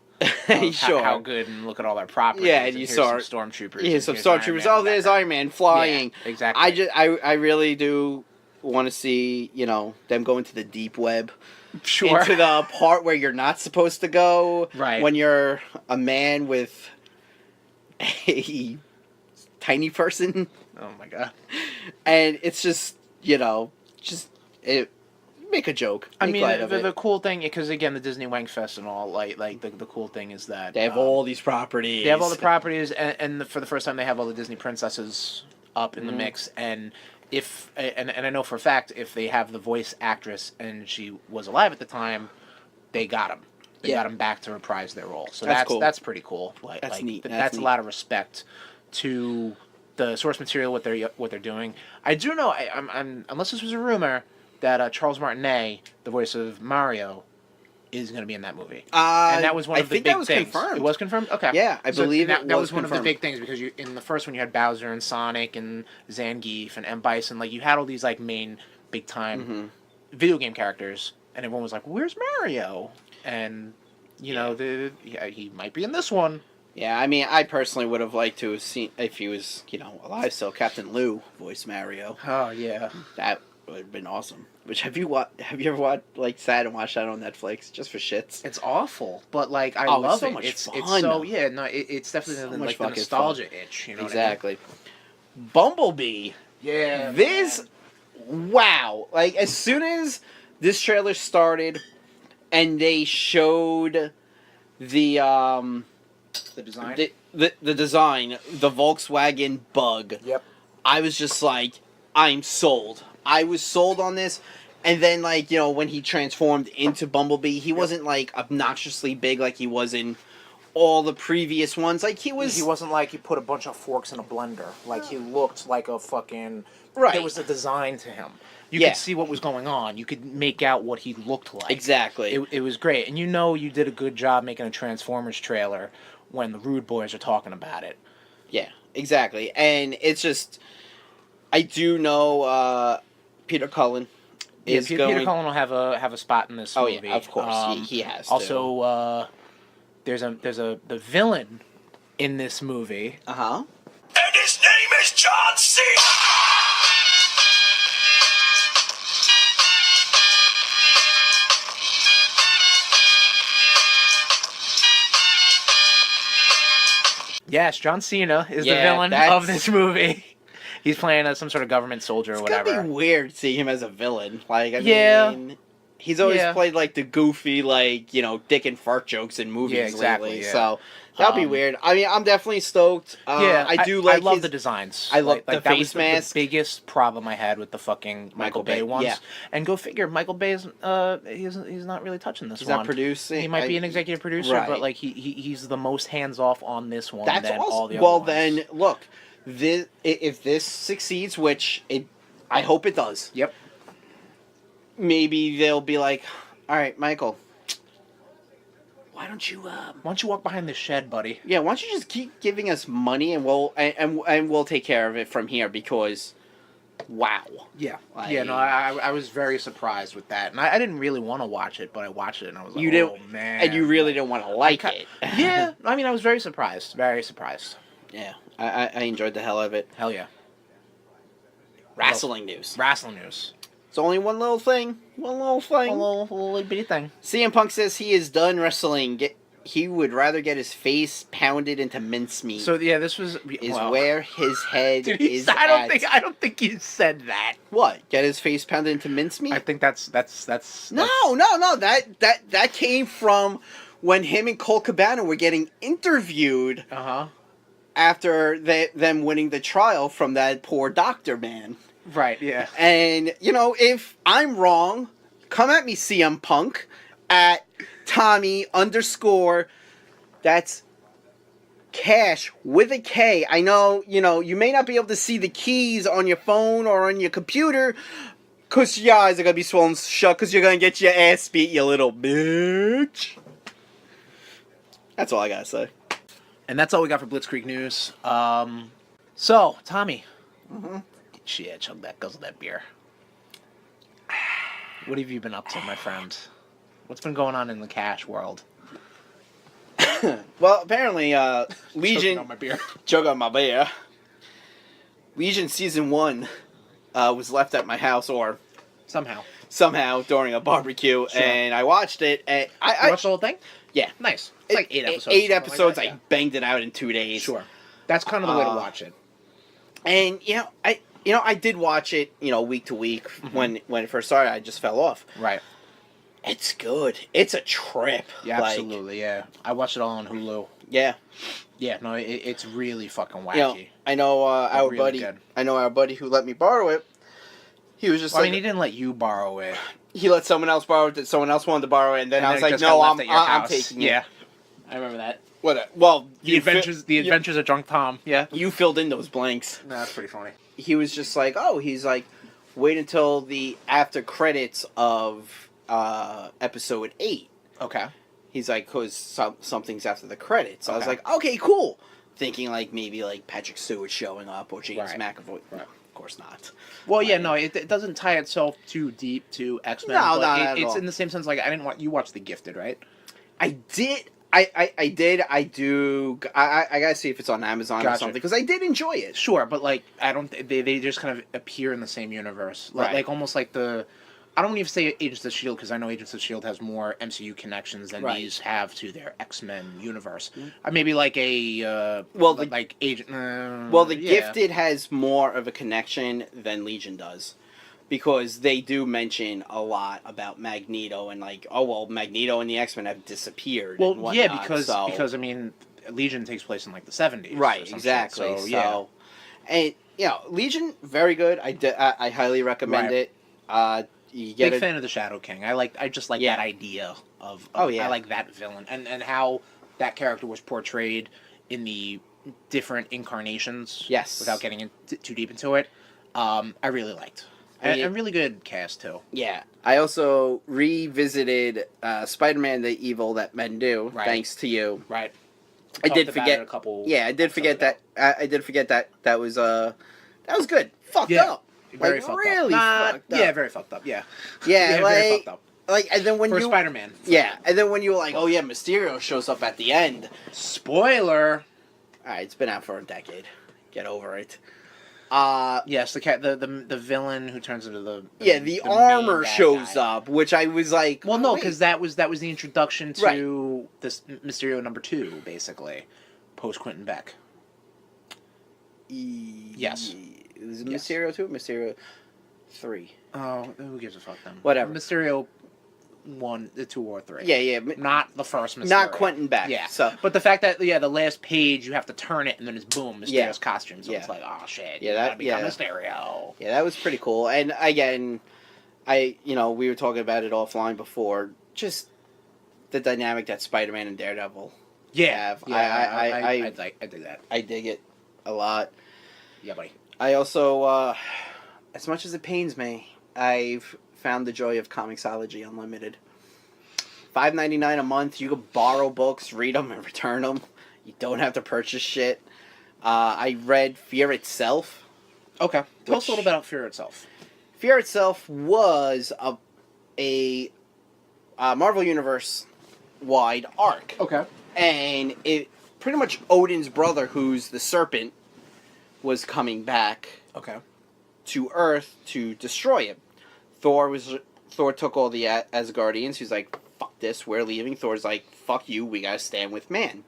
Sure. How good, and look at all their properties. Yeah, and you here's saw some stormtroopers. Yeah, and some here's Iron stormtroopers. Man Oh, in the there's background. Iron Man flying. Yeah, exactly. I really do want to see them go into the deep web, Sure. into the part where you're not supposed to go. Right. When you're a man with a tiny person, Oh my god. and it's just make a joke. I Make mean, light of the it. cool thing, because again, the Disney Wank Fest and all, the cool thing is that They have all these properties. they have all the properties, and for the first time, they have all the Disney princesses up in the mix. And and I know for a fact, if they have the voice actress and she was alive at the time, they got them. They got them back to reprise their role. So That's cool. That's pretty cool. That's neat. That's a neat. lot of respect to the source material, what they're doing. I do know, I'm unless this was a rumor, that Charles Martinet, the voice of Mario, is going to be in that movie. And that was one of the big things. Confirmed. It was confirmed? Okay. Yeah, I believe that was one confirmed. of the big things because in the first one you had Bowser and Sonic and Zangief and M. Bison. Like, you had all these, like, main big-time video game characters, and everyone was like, where's Mario? And, you know, he might be in this one. Yeah, I mean, I personally would have liked to have seen, if he was, alive still, Captain Lou voice Mario. Oh, yeah. That would have been awesome. Which, have you ever watched, sat and watched that on Netflix, just for shits? It's awful, but, like, I love so it. Much it's fun. so, yeah, no, it's definitely so like the nostalgia itch, you know exactly. what I mean? Bumblebee. Yeah. This, wow. Like, as soon as this trailer started and they showed the design? The design, the Volkswagen Bug. Yep. I was just like, I'm sold. I was sold on this. And then, when he transformed into Bumblebee, he wasn't, obnoxiously big like he was in all the previous ones. Like, he wasn't like he put a bunch of forks in a blender. Like, he looked like a fucking... Right. There was a design to him. You could see what was going on. You could make out what he looked like. Exactly. It was great. And you did a good job making a Transformers trailer when the RudeBoyz are talking about it. Yeah, exactly. And it's just... I do know Peter Cullen is Peter going... Cullen will have a spot in this movie. Oh, yeah, of course. He has to. Also, there's the villain in this movie. Uh-huh. And his name is John Cena! Yes, John Cena is the villain of this movie. He's playing some sort of government soldier or whatever. It's gonna be weird seeing him as a villain. Mean, he's always played the goofy, dick and fart jokes in movies lately. Yeah. So that'll be weird. I mean, I'm definitely stoked. I love the designs. I love the face mask. mask. The biggest problem I had with the fucking Michael Bay ones. Yeah. And go figure, Michael Bay's he's not really touching this one. He's not producing. He might be an executive producer, but he's the most hands off on this one than awesome. all the other ones. Then look, if this succeeds, which I hope it does. Yep. Maybe they'll be like, all right, Michael, why don't you walk behind this shed, buddy? Yeah, why don't you just keep giving us money and we'll take care of it from here, because wow. Yeah. I was very surprised with that. And I didn't really want to watch it, but I watched it and I was like, oh man. And you really didn't want to like it. Yeah. I mean, I was very surprised. Very surprised. Yeah. I enjoyed the hell out of it. Hell yeah. Wrestling news. It's only one little thing. A little bitty thing. CM Punk says he is done wrestling. He would rather get his face pounded into mincemeat. So yeah, this was where his head is. I don't think he said that. What? Get his face pounded into mincemeat? I think that's No. That came from when him and Cole Cabana were getting interviewed. After them winning the trial from that poor doctor man. Right, yeah. And, if I'm wrong, come at me, CM Punk, at Tommy _, that's Cash with a K. I know, you may not be able to see the keys on your phone or on your computer, because your eyes are going to be swollen shut, because you're going to get your ass beat, you little bitch. That's all I got to say. And that's all we got for Blitzkrieg news. So, Tommy. Shit, chug that, guzzle that beer. What have you been up to, my friend? What's been going on in the Cash world? Well, apparently, Legion... Choking on my beer. Choke on my beer. Legion Season 1 was left at my house, or... Somehow, during a barbecue, and I watched it, and You watched the whole thing? Yeah. Nice. It's like 8 episodes. 8 episodes, like that, I banged it out in 2 days. Sure. That's kind of the way to watch it. And, I did watch it, week to week. When it first started, I just fell off. Right. It's good. It's a trip. Yeah, absolutely, yeah. I watched it all on Hulu. Yeah. Yeah, no, it's really fucking wacky. I know our buddy who let me borrow it. He was just he didn't let you borrow it. He let someone else borrow it. Someone else wanted to borrow it, and then I was like, "No, I'm taking it." Yeah, I remember that. What? Well, the Adventures of Drunk Tom. Yeah, you filled in those blanks. No, that's pretty funny. He was just like, wait until the after credits of episode 8. Okay. He's like, because something's after the credits. I was Okay. like, okay, cool. Thinking like maybe like Patrick Stewart showing up or James Right. McAvoy. Right. Of course not. Well, yeah, Like- no, it doesn't tie itself too deep to X-Men. No, but not at it's all. in the same sense. Like I didn't want you watched The Gifted, right? I did. I did. I do. I gotta see if it's on Amazon or Gotcha. something because I did enjoy it. Sure, but like I don't. They just kind of appear in the same universe, Right. like almost like the. I don't even say Agents of S.H.I.E.L.D. because I know Agents of S.H.I.E.L.D. has more MCU connections than Right. these have to their X-Men universe. Maybe like a Well, the- like Agent. Well, the yeah. Gifted has more of a connection than Legion does. Because they do mention a lot about Magneto and like, oh well, Magneto and the X-Men have disappeared. Well, and whatnot, because so- I mean, Legion takes place in like the 70s. right, or some exactly. shit, So, yeah. and you know, Legion very good. I highly recommend Right. it. You get Big it. fan of the Shadow King. I just like Yeah. that idea of Oh, yeah. I like that villain and how that character was portrayed in the different incarnations. Yes. Without getting too deep into it, I really liked. I mean- And really good cast too. Yeah, I also revisited Spider-Man: The Evil That Men Do. Right. Thanks to you. Right. I Talked did about forget. it a couple. Yeah, I did forget episodes that. I did forget that was good. Fucked Yeah. up. Very like, fucked really up. fucked up. Yeah, very fucked up. Yeah. Yeah, very like fucked up. like and then when For you Spider-Man. yeah, and then when you were like, oh yeah, Mysterio shows up at the end. Spoiler. All right, it's been out for a decade. Get over it. Yes, the villain who turns into the Yeah, the main armor bad shows guy. up, which I was like, Well, no, wait. because that was the introduction to this Mysterio #2, basically, post Quentin Beck. Yes. Is it Yes. Mysterio 2 or Mysterio 3? Oh, who gives a fuck then? Whatever. Mysterio 1, 2, or 3. Yeah, yeah. Not the first Mysterio. Not Quentin Beck. Yeah. So But the fact that the last page you have to turn it and then it's boom, Mysterio's Yeah. costume. So Yeah. it's like, oh shit, Yeah, you that- gotta become yeah. Mysterio. yeah, that was pretty cool. And again, we were talking about it offline before. Just the dynamic that Spider-Man and Daredevil Yeah, have. I dig that. I dig it a lot. Yeah, buddy. I also, as much as it pains me, I've found the joy of Comixology Unlimited. $5.99 a month. You could borrow books, read them, and return them. You don't have to purchase shit. I read Fear Itself. Okay. Tell us a Which- little about Fear itself. Fear Itself was a Marvel Universe wide arc. Okay. And it pretty much Odin's brother, who's the serpent, was coming back Okay. to Earth to destroy him. Thor took all the Asgardians. He's like, fuck this, we're leaving. Thor's like, fuck you, we gotta stand with man.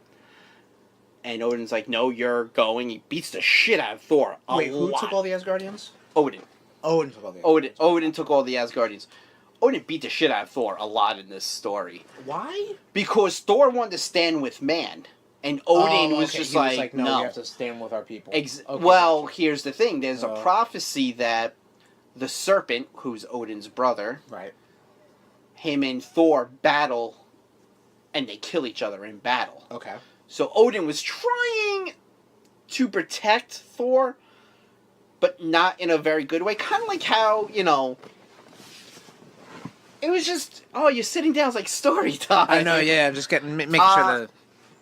And Odin's like, no, you're going. He beats the shit out of Thor a Wait, who lot. took all the Asgardians? Odin. Odin took all the Odin took all the Asgardians. Odin beat the shit out of Thor a lot in this story. Why? Because Thor wanted to stand with man. And Odin was just He was like, no, no. we have to stand with our people. Okay, Well, gotcha. here's the thing. There's a prophecy that the serpent, who's Odin's brother, Right. him and Thor battle, and they kill each other in battle. Okay. So Odin was trying to protect Thor, but not in a very good way. Kind of like how, it was just, oh, you're sitting down, it's like story time. I know, yeah, I'm just making sure the...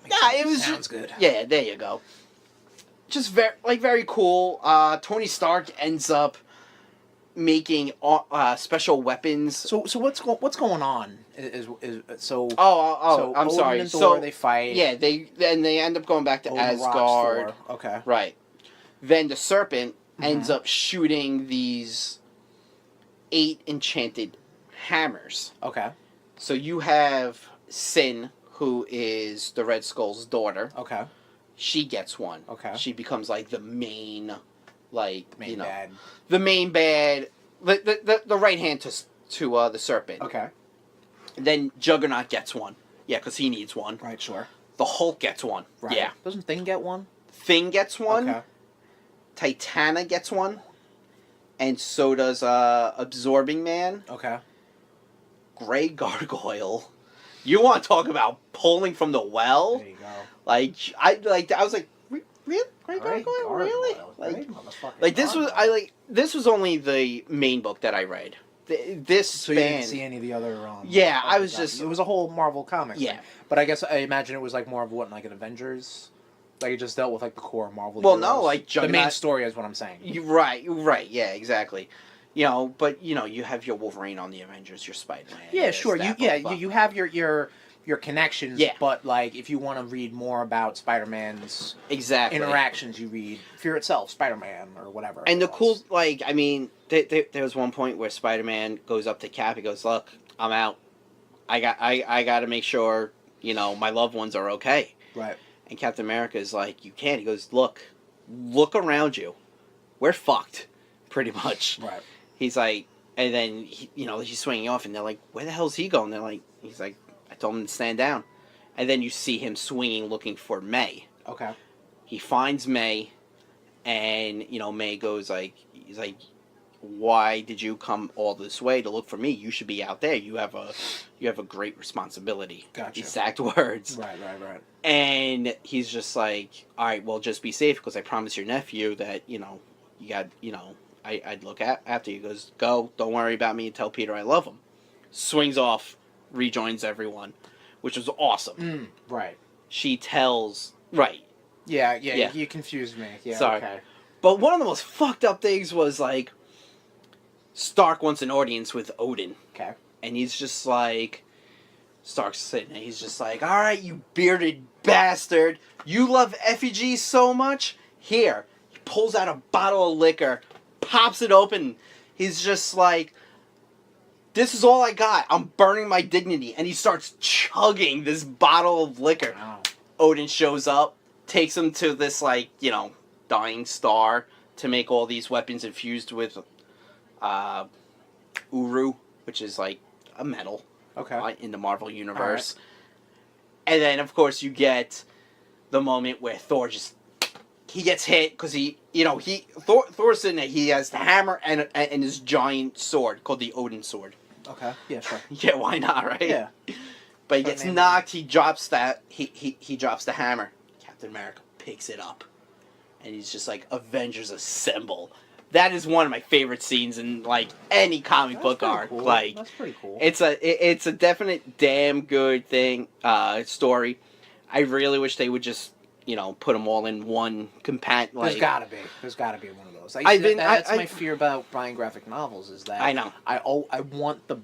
Yeah, it was sounds good. Yeah, there you go. Just very cool. Tony Stark ends up making special weapons. So what's going on? Is so? Oh, so I'm Odin sorry. And Thor, So they fight. yeah, they end up going back to Odin rocks Asgard. Thor. Okay. Right. Then the serpent ends up shooting these 8 enchanted hammers. Okay. So you have Sin, who is the Red Skull's daughter. Okay. She gets one. Okay. She becomes like the main, Bad. the main bad, the right hand to the serpent. Okay. Then Juggernaut gets one. Yeah, because he needs one. Right. Sure. The Hulk gets one. Right. Yeah. Doesn't Thing get one? Thing gets one. Okay. Titana gets one. And so does Absorbing Man. Okay. Grey Gargoyle. You want to talk about pulling from the well? There you go. I was like, really? Grey Gargoyle? Really? This was only the main book that I read. this So you didn't span. see any of the other. Yeah, I other was stuff. just. It was a whole Marvel comic. Yeah. Thing. But I guess I imagine it was like more of what, like an Avengers. Like it just dealt with like the core Marvel. Well, heroes. no, like the main Juggernaut. story is what I'm saying. Right, yeah, exactly. You know, but you know, you have your Wolverine on the Avengers, your Spider-Man. Yeah, sure. That, You have your connections. Yeah. But like, if you want to read more about Spider-Man's exactly interactions, you read Fear Itself, Spider-Man, or whatever. And the cool, like, I mean, there was one point where Spider-Man goes up to Cap. He goes, "Look, I'm out. I got to make sure, you know, my loved ones are okay." Right. And Captain America is like, "You can't." He goes, "Look around you. We're fucked, pretty much." Right. He's like, and then he's swinging off, and they're like, "Where the hell's he going?" They're like, he's like, "I told him to stand down." And then you see him swinging, looking for May. Okay. He finds May, and May goes like, he's like, "Why did you come all this way to look for me? You should be out there. You have a great responsibility." Gotcha. Exact words. Right. And he's just like, "All right, well, just be safe, because I promised your nephew that you got I'd look after you." He goes, "Go, don't worry about me, and tell Peter I love him." Swings off, rejoins everyone, which was awesome. Right. She tells right. Yeah. Yeah. You confused me. Yeah. Sorry. Okay. But one of the most fucked up things was like, Stark wants an audience with Odin. Okay. And he's just like, Stark's sitting there, he's just like, "All right, you bearded bastard. You love effigies so much? Here." He pulls out a bottle of liquor, pops it open. He's just like, "This is all I got. I'm burning my dignity." And he starts chugging this bottle of liquor. Wow. Odin shows up, takes him to this, like, dying star to make all these weapons infused with Uru, which is like a metal. Okay. In the Marvel universe. And then, of course, you get the moment where Thor he gets hit because Thor's sitting there, he has the hammer and his giant sword called the Odin sword. Okay. Yeah. Sure. Yeah, why not, right? Yeah. But he gets knocked, he drops he drops the hammer. Captain America picks it up. And he's just like, "Avengers Assemble." That is one of my favorite scenes in like any comic book arc. Cool. Like, that's pretty cool. it's a definite damn good story. I really wish they would just put them all in one compact. Like, There's gotta be one of those. That's my fear about buying graphic novels is that I know. I want the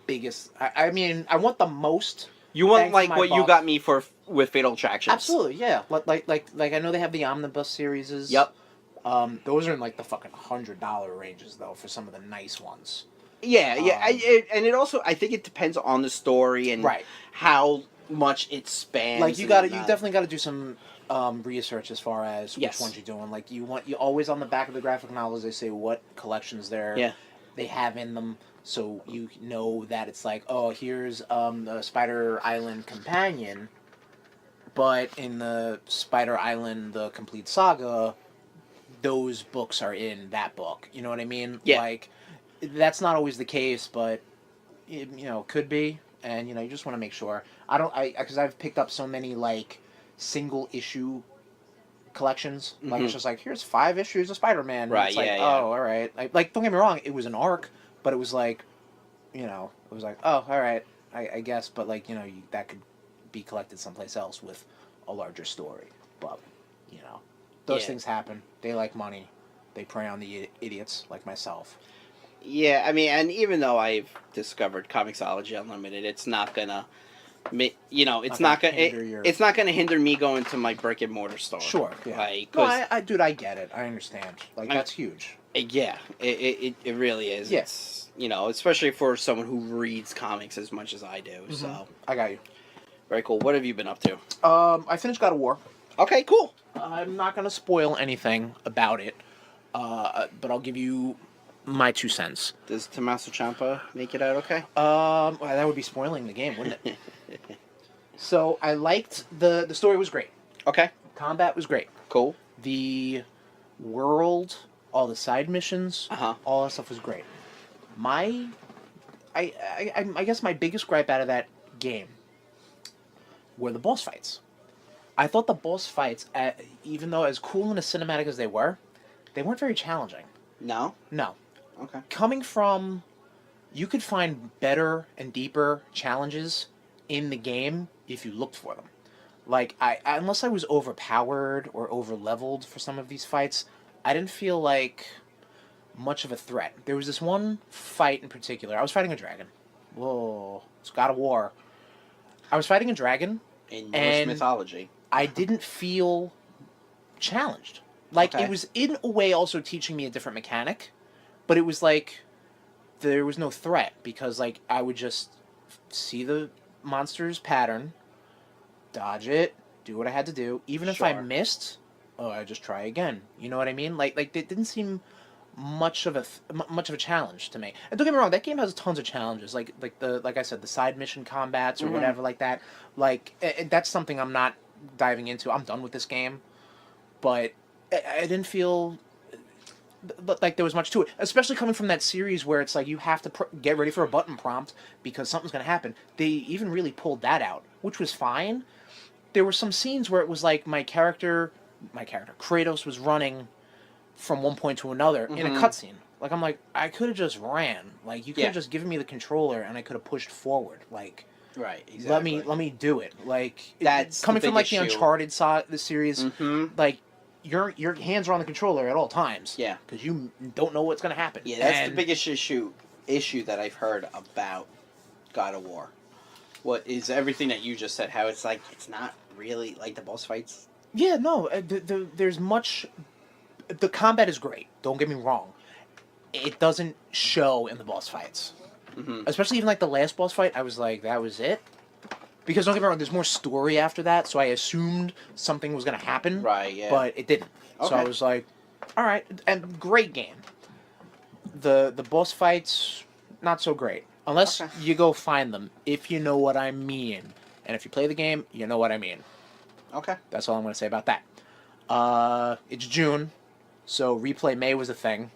biggest. I mean, I want the most. You want bang for like my what you buck. got me with Fatal Attractions. Absolutely, yeah. Like I know they have the omnibus series. Yep. Those are in like the fucking $100 ranges though for some of the nice ones. Yeah. And it also, I think it depends on the story and Right. how much it spans. Like you definitely got to do some research as far as Yes. which ones you're doing. Like you always on the back of the graphic novels they say what collections they have in them, so you know that it's like, oh, here's the Spider Island Companion, but in the Spider Island The Complete Saga, those books are in that book. You know what I mean? Yeah. Like, that's not always the case, but it, could be. And you just want to make sure. Because I've picked up so many like single issue collections. Like it's just like, here's 5 issues of Spider-Man. Right. It's like, yeah. oh, all right. Like don't get me wrong, it was an arc, but it was like, it was like, oh, all right, I guess. But like that could be collected someplace else with a larger story. But those things happen. They like money. They prey on the idiots like myself. Yeah, I mean, and even though I've discovered Comixology Unlimited, it's not gonna, it's not gonna hinder me going to my brick and mortar store. Sure, yeah. Like, No, I get it. I understand. Like, that's huge. Yeah, it really is. Yeah. It's, especially for someone who reads comics as much as I do. Mm-hmm. So I got you. very cool. What have you been up to? I finished God of War. Okay, cool. I'm not gonna spoil anything about it, but I'll give you my 2 cents. Does Tommaso Ciampa make it out okay? Well, that would be spoiling the game, wouldn't it? So I liked the story was great. Okay. Combat was great. Cool. The world, all the side missions, all that stuff was great. I guess my biggest gripe out of that game were the boss fights. I thought the boss fights, even though as cool and as cinematic as they weren't very challenging. No? No. Okay. Coming from you could find better and deeper challenges in the game if you looked for them. Like, unless I was overpowered or over-leveled for some of these fights, I didn't feel like much of a threat. There was this one fight in particular. I was fighting a dragon. Whoa. It's God of War. I was fighting a dragon. In Norse mythology. I didn't feel challenged. Like, Okay. it was in a way also teaching me a different mechanic, but it was like there was no threat because, like, I would just see the monster's pattern, dodge it, do what I had to do. Even if I Sure. missed, I just try again. You know what I mean? Like it didn't seem much of a challenge to me. And don't get me wrong, that game has tons of challenges. Like I said, the side mission combats or whatever like that. Like that's something I'm not diving into. I'm done with this game, but I didn't feel like there was much to it, especially coming from that series where it's like you have to get ready for a button prompt because something's going to happen. They even really pulled that out, which was fine. There were some scenes where it was like my character Kratos was running from one point to another in a cutscene. Like, I'm like, I could have just ran. Like, you could have just given me the controller and I could have pushed forward. Like, right, exactly. let me do it. Like, That's coming the from like big the issue. Uncharted the series. Like, your hands are on the controller at all times. Yeah, because you don't know what's going to happen. Yeah, that's the biggest issue that I've heard about God of War. What is everything that you just said? How it's like it's not really like the boss fights. Yeah, no. There's much. The combat is great. Don't get me wrong. It doesn't show in the boss fights. Especially even like the last boss fight, I was like, that was it. Because don't get me wrong, there's more story after that, so I assumed something was going to happen. Right, yeah. But it didn't. Okay. So I was like, alright, and great game. The boss fights, not so great. Unless you go find them, if you know what I mean. And if you play the game, you know what I mean. Okay. That's all I'm going to say about that. It's June, so Replay May was a thing.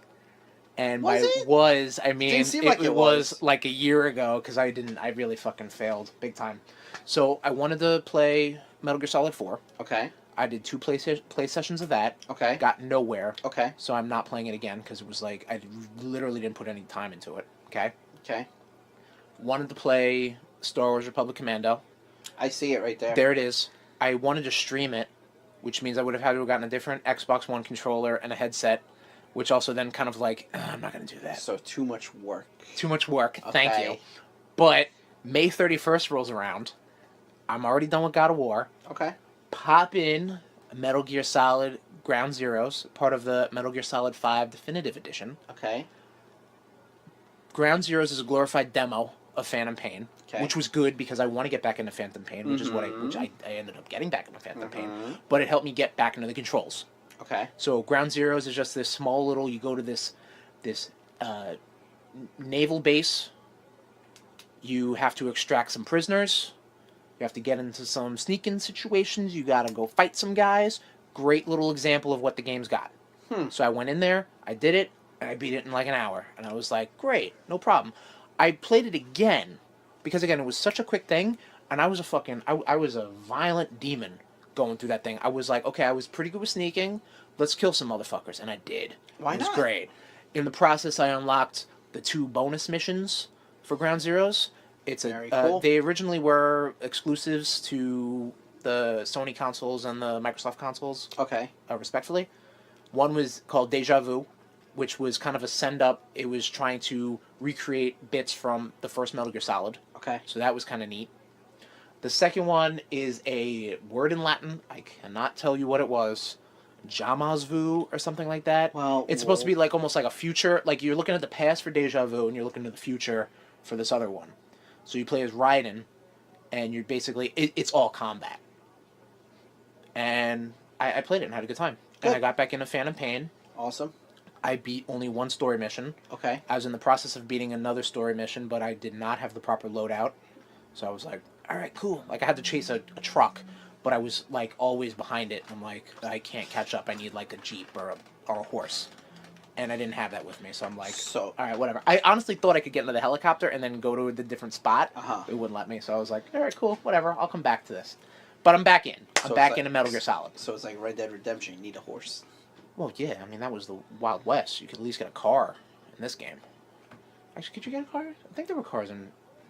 And Was it? I mean, Didn't seem like it was was. like a year ago, because I really fucking failed, big time. So I wanted to play Metal Gear Solid 4. Okay. I did 2 play sessions of that. Okay. Got nowhere. Okay. So I'm not playing it again, because it was like, I literally didn't put any time into it. Okay? Okay. Wanted to play Star Wars Republic Commando. I see it right there. There it is. I wanted to stream it, which means I would have had to have gotten a different Xbox One controller and a headset, which also then kind of like, I'm not going to do that. So too much work. Too much work. Okay. Thank you. But May 31st rolls around. I'm already done with God of War. Okay. Pop in Metal Gear Solid Ground Zeroes, part of the Metal Gear Solid 5 Definitive Edition. Okay. Ground Zeroes is a glorified demo of Phantom Pain, Okay. which was good because I want to get back into Phantom Pain, which is what I ended up getting back into Phantom Pain. But it helped me get back into the controls. Okay. So Ground Zeroes is just this small little. You go to this naval base. You have to extract some prisoners. You have to get into some sneaking situations. You gotta go fight some guys. Great little example of what the game's got. So I went in there, I did it, and I beat it in like an hour. And I was like, great, no problem. I played it again, because again, it was such a quick thing, and I was I was a violent demon going through that thing. I was like, okay, I was pretty good with sneaking. Let's kill some motherfuckers, and I did. Why it was not? great. In the process, I unlocked the 2 bonus missions for Ground Zeroes. It's Very cool. They originally were exclusives to the Sony consoles and the Microsoft consoles, Okay. respectfully. One was called Deja Vu, which was kind of a send-up. It was trying to recreate bits from the first Metal Gear Solid. Okay. So that was kind of neat. The second one is a word in Latin. I cannot tell you what it was. Jamais vu or something like that. Well, it's supposed to be like almost like a future. Like you're looking at the past for Deja Vu and you're looking to the future for this other one. So you play as Raiden, and you're basically it's all combat. And I played it and had a good time. Good. And I got back into Phantom Pain. Awesome. I beat only 1 story mission. Okay. I was in the process of beating another story mission, but I did not have the proper loadout. So I was like, all right, cool. Like, I had to chase a truck, but I was, like, always behind it. I'm like, I can't catch up. I need, like, a Jeep or a horse. And I didn't have that with me, so I'm like, So- all right, whatever. I honestly thought I could get into the helicopter and then go to a different spot. Uh-huh. It wouldn't let me, so I was like, all right, cool, whatever. I'll come back to this. But I'm back in. So I'm it's back like- into Metal Gear Solid. So it's like Red Dead Redemption. You need a horse. Well, yeah, I mean, that was the Wild West. You could at least get a car in this game. Actually, could you get a car? I think there were cars in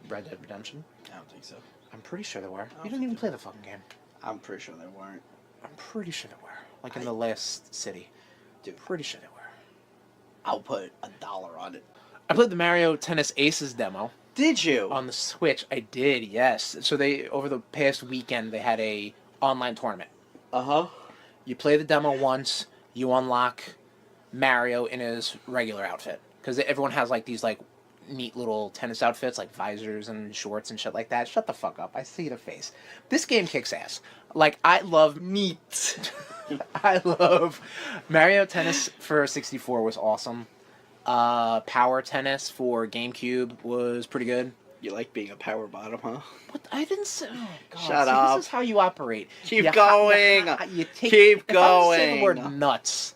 Red Dead Redemption. I don't think so. I'm pretty sure there were. You didn't even play the fucking game. I'm pretty sure they weren't. I'm pretty sure there were. Like in the last city. Dude, Pretty sure there were. I'll put $1 on it. I played the Mario Tennis Aces demo. Did you? On the Switch, I did, yes. So they, over the past weekend, they had a online tournament. Uh-huh. You play the demo once, you unlock Mario in his regular outfit. Because everyone has, like, these, like, neat little tennis outfits, like visors and shorts and shit like that. Shut the fuck up. I see the face. This game kicks ass. Like, I love... Neat. I love... Mario Tennis for 64 was awesome. Power Tennis for GameCube was pretty good. You like being a power bottom, huh? What? I didn't say... Oh, God. Shut See, up. This is how you operate. Keep going. Keep if I was to say the going. word nuts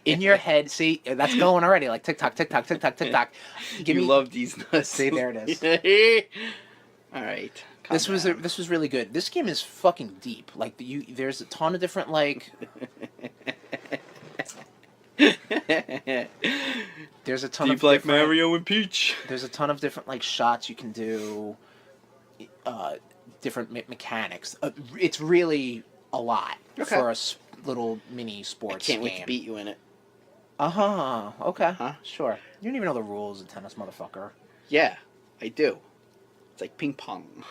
in your head, see, that's going already. Like tick-tock, tick-tock, tick-tock, tick-tock. You love these nuts. See, there it is. All right. This was really good. This game is fucking deep. Like there's a ton of different like. There's a ton Deep of like different, Mario and Peach. There's a ton of different like shots you can do. Different mechanics. It's really a lot for a little mini sports game. I can't wait to beat you in it. Uh-huh. Okay. Huh? Sure. You don't even know the rules of tennis, motherfucker. Yeah, I do. It's like ping pong.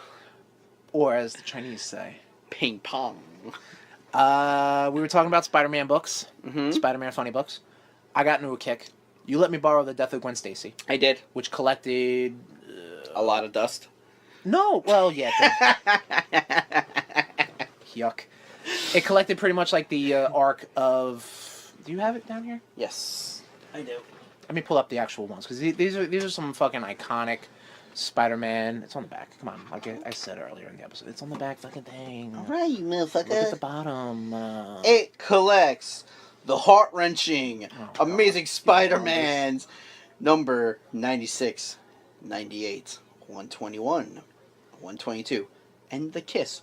Or as the Chinese say, ping pong. We were talking about Spider-Man books. Mm-hmm. Spider-Man funny books. I got into a kick. You let me borrow The Death of Gwen Stacy. I did. Which collected... a lot of dust. No, well, yeah. Yuck. It collected pretty much like the arc of... Do you have it down here? Yes, I do. Let me pull up the actual ones, because these are some fucking iconic Spider-Man. It's on the back. Come on. Like I said earlier in the episode. It's on the back fucking thing. All right, you motherfucker. Look at the bottom. It collects the heart-wrenching, amazing Spider-Mans, number 96, 98, 121, 122, and The Kiss.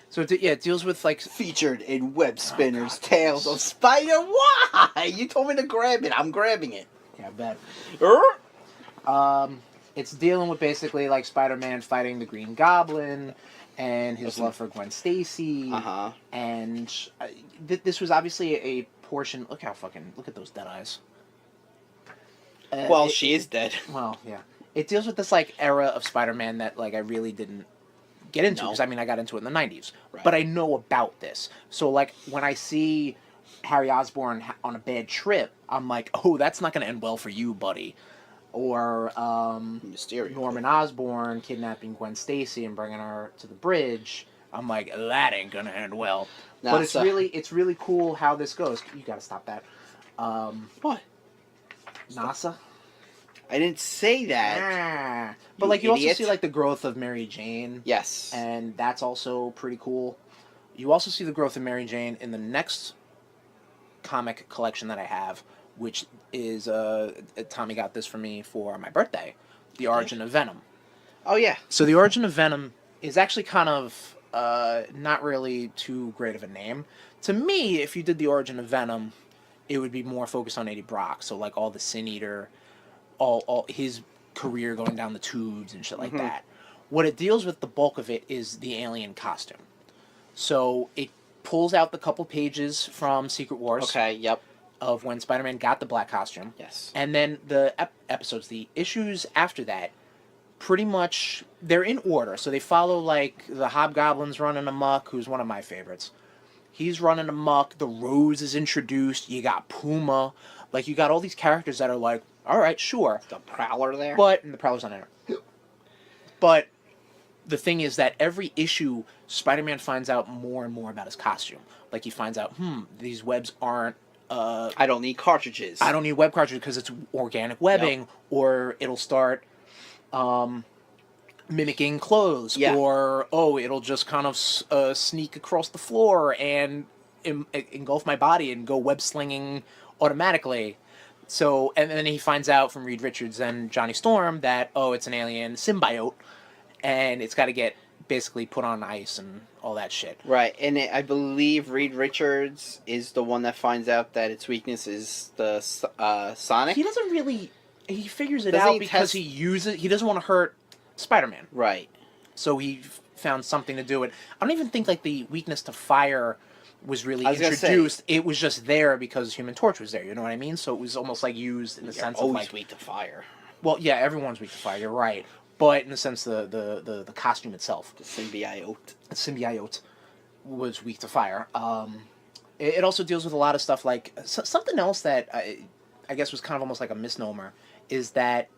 So it deals with like Featured in Web Spinner's Tales of Spider. Why? You told me to grab it. I'm grabbing it. Yeah, I bet. Er? It's dealing with basically like Spider-Man fighting the Green Goblin and his love for Gwen Stacy. Uh-huh. And this was obviously a portion. Look at those dead eyes. Well, she is dead. Well, yeah. It deals with this like era of Spider-Man that like I really didn't get into, because I mean I got into it in the 90s. Right. But I know about this. So like when I see Harry Osborn on a bad trip, I'm like, oh, that's not going to end well for you, buddy. Or Mysterio. Norman Osborn kidnapping Gwen Stacy and bringing her to the bridge. I'm like, that ain't going to end well. Nah, but it's really cool how this goes. You got to stop that. What? NASA? I didn't say that. But You like you idiot. also see like the growth of Mary Jane. Yes. And that's also pretty cool. You also see the growth of Mary Jane in the next comic collection that I have, which is Tommy got this for me for my birthday, The Origin of Venom. Oh yeah. So The Origin of Venom is actually kind of not really too great of a name. To me, if you did The Origin of Venom, it would be more focused on Eddie Brock. So like all the Sin Eater, all his career going down the tubes and shit like that. What it deals with, the bulk of it, is the alien costume. So it pulls out the couple pages from Secret Wars. Okay. Yep. Of when Spider-Man got the black costume. Yes. And then the episodes, the issues after that, pretty much, they're in order. So they follow, like, the Hobgoblin's running amok, who's one of my favorites. He's running amok. The Rose is introduced. You got Puma. Like, you got all these characters that are like, all right, sure. The Prowler there. And the Prowler's on there. But the thing is that every issue, Spider-Man finds out more and more about his costume. Like, he finds out, these webs aren't... I don't need cartridges. I don't need web cartridges because it's organic webbing, or it'll start mimicking clothes, or it'll just kind of sneak across the floor and engulf my body and go web slinging automatically. So, and then he finds out from Reed Richards and Johnny Storm that it's an alien symbiote, and it's got to get basically put on ice and all that shit. Right, and I believe Reed Richards is the one that finds out that its weakness is the Sonic. He doesn't really he figures it Doesn't out he because test- he doesn't want to hurt Spider-Man. Right. So he found something to do it. I don't even think like the weakness to fire was really introduced. It was just there because Human Torch was there. You know what I mean? So it was almost like used in the sense of like weak to fire. Well, yeah, everyone's weak to fire. You're right, but in the sense the costume itself, The symbiote was weak to fire. It also deals with a lot of stuff like something else that I guess was kind of almost like a misnomer is that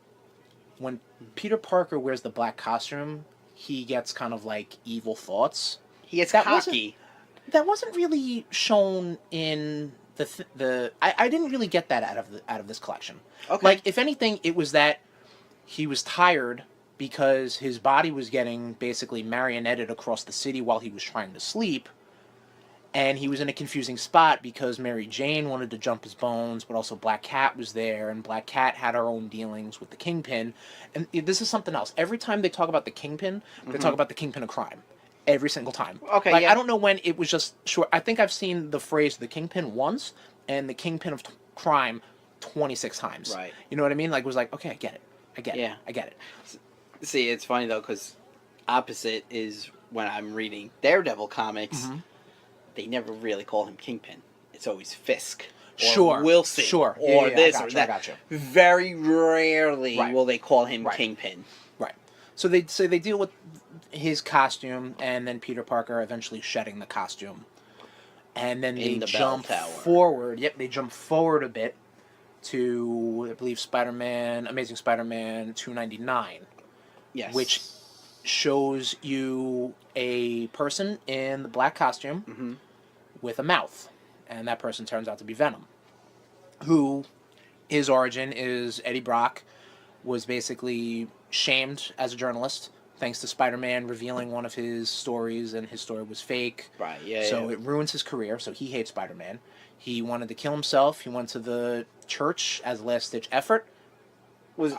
when Peter Parker wears the black costume, he gets kind of like evil thoughts. He gets That cocky. That wasn't really shown in I didn't really get that out of this collection. Okay. Like if anything, it was that he was tired because his body was getting basically marionetted across the city while he was trying to sleep, and he was in a confusing spot because Mary Jane wanted to jump his bones, but also Black Cat was there, and Black Cat had her own dealings with the Kingpin. And this is something else. Every time they talk about the Kingpin, they talk about the Kingpin of crime. Every single time. Okay, like, yeah. I don't know when it was just short. I think I've seen the phrase the Kingpin once and the Kingpin of crime 26 times. Right. You know what I mean? Like, it was like, okay, I get it. Yeah. I get it. See, it's funny though, because opposite is when I'm reading Daredevil comics, they never really call him Kingpin. It's always Fisk. Or Sure. Wilson. Sure. Or Yeah, this I or got you, that. I got you. Very rarely Right. will they call him Right. Kingpin. Right. So they deal with his costume and then Peter Parker eventually shedding the costume. And then they In the jump bell tower. forward. Yep, they jump forward a bit to, I believe, Amazing Spider-Man 299. Yes. Which shows you a person in the black costume with a mouth. And that person turns out to be Venom. Who, his origin is Eddie Brock was basically shamed as a journalist thanks to Spider-Man revealing one of his stories, and his story was fake. Right, yeah. So it ruins his career, so he hates Spider-Man. He wanted to kill himself. He went to the church as a last-ditch effort.